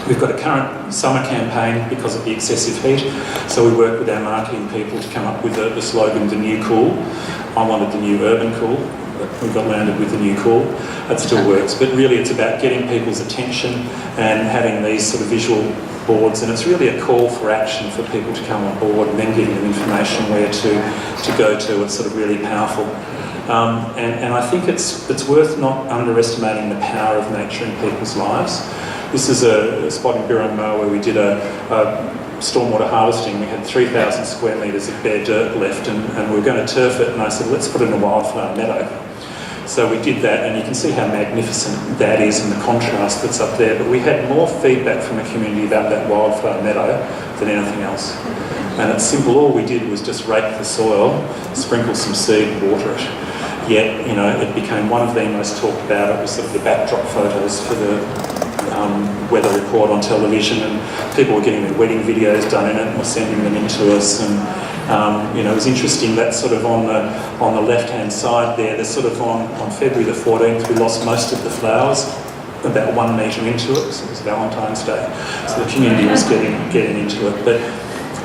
We've got a current summer campaign because of the excessive heat. So we work with our marketing people to come up with the slogan, the new cool. I wanted the new urban cool. We got landed with the new cool. That still works. But really it's about getting people's attention and having these sort of visual boards, and it's really a call for action for people to come on board and then giving them information where to go to. It's sort of really powerful. And I think it's worth not underestimating the power of nature in people's lives. This is a spot in Birrumah where we did a stormwater harvesting. We had 3,000 square metres of bare dirt left, and we were going to turf it, and I said, let's put it in a wildflower meadow. So we did that, and you can see how magnificent that is and the contrast that's up there. But we had more feedback from the community about that wildflower meadow than anything else. And it's simple, all we did was just rake the soil, sprinkle some seed, water it. Yet, it became one of the most talked about. It was sort of the backdrop photos for the weather report on television, and people were getting their wedding videos done in it and were sending them in to us. And it was interesting that sort of on the left-hand side there, sort of on February the 14th, we lost most of the flowers about 1 metre into it, so it was Valentine's Day, so the community was getting into it. But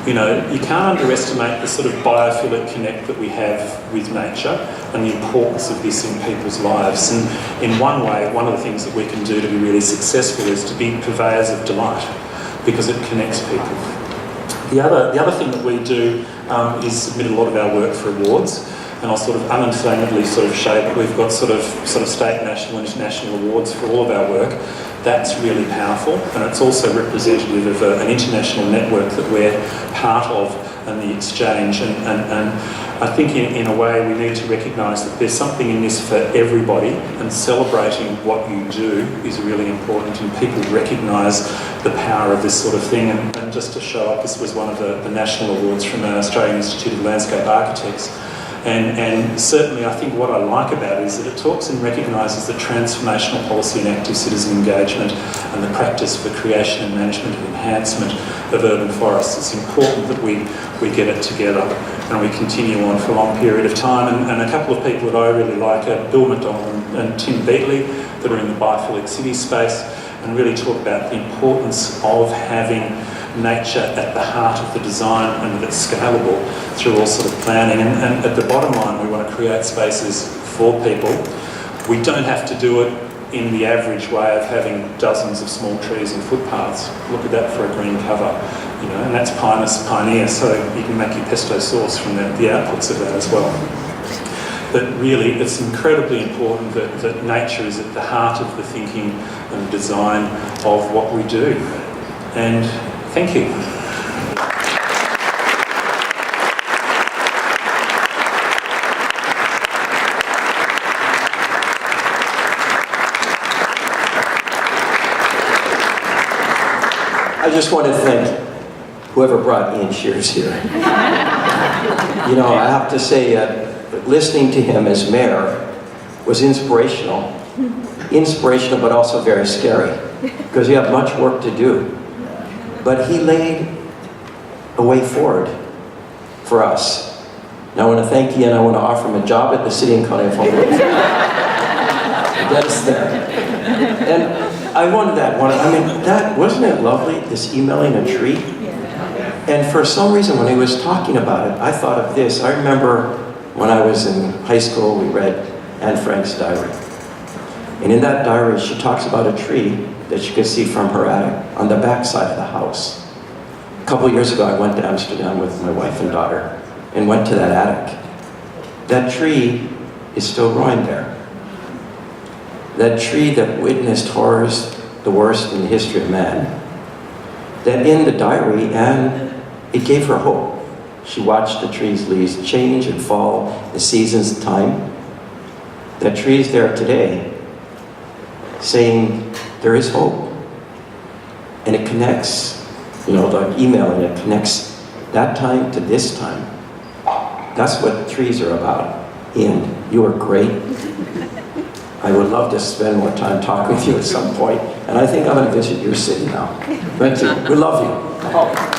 you know, you can't underestimate the sort of biophilic connect that we have with nature and the importance of this in people's lives. And in one way, one of the things that we can do to be really successful is to be purveyors of delight, because it connects people. The other thing that we do is submit a lot of our work for awards, and I'll sort of unashamedly sort of show that we've got sort of state, national and international awards for all of our work. That's really powerful, and it's also representative of an international network that we're part of, and the exchange. And I think in a way we need to recognise that there's something in this for everybody, and celebrating what you do is really important, and people recognise the power of this sort of thing. And just to show up, this was one of the national awards from the Australian Institute of Landscape Architects. And certainly I think what I like about it is that it talks and recognises the transformational policy and active citizen engagement and the practice for creation and management and enhancement of urban forests. It's important that we get it together and we continue on for a long period of time. And a couple of people that I really like are Bill McDonald and Tim Beatley, that are in the biophilic city space, and really talk about the importance of having nature at the heart of the design, and that it's scalable through all sort of planning. And at the bottom line, we want to create spaces for people. We don't have to do it in the average way of having dozens of small trees and footpaths. Look at that for a green cover, you know, and that's Pinus Pioneer, so you can make your pesto sauce from the outputs of that as well. But really, it's incredibly important that nature is at the heart of the thinking and design of what we do. And thank you. I just want to thank whoever brought Ian Shears here. You know, I have to say, listening to him as mayor was inspirational, but also very scary, because you have much work to do. But he laid a way forward for us. And I want to thank Ian. I want to offer him a job at the City and County of Homeland. That is there. And I wanted that one. I mean, that wasn't it lovely, this emailing a tree? And for some reason, when he was talking about it, I thought of this. I remember when I was in high school, we read Anne Frank's diary. And in that diary, she talks about a tree that you could see from her attic on the back side of the house. A couple of years ago, I went to Amsterdam with my wife and daughter and went to that attic. That tree is still growing there. That tree that witnessed horrors, the worst in the history of man. That in the diary, and it gave her hope. She watched the tree's leaves change and fall, the seasons of time. That tree is there today, saying there is hope. And it connects, you know, like emailing, it connects that time to this time. That's what trees are about. Ian, you are great. I would love to spend more time talking with you at some point, and I think I'm going to visit your city now. Thank you. We love you.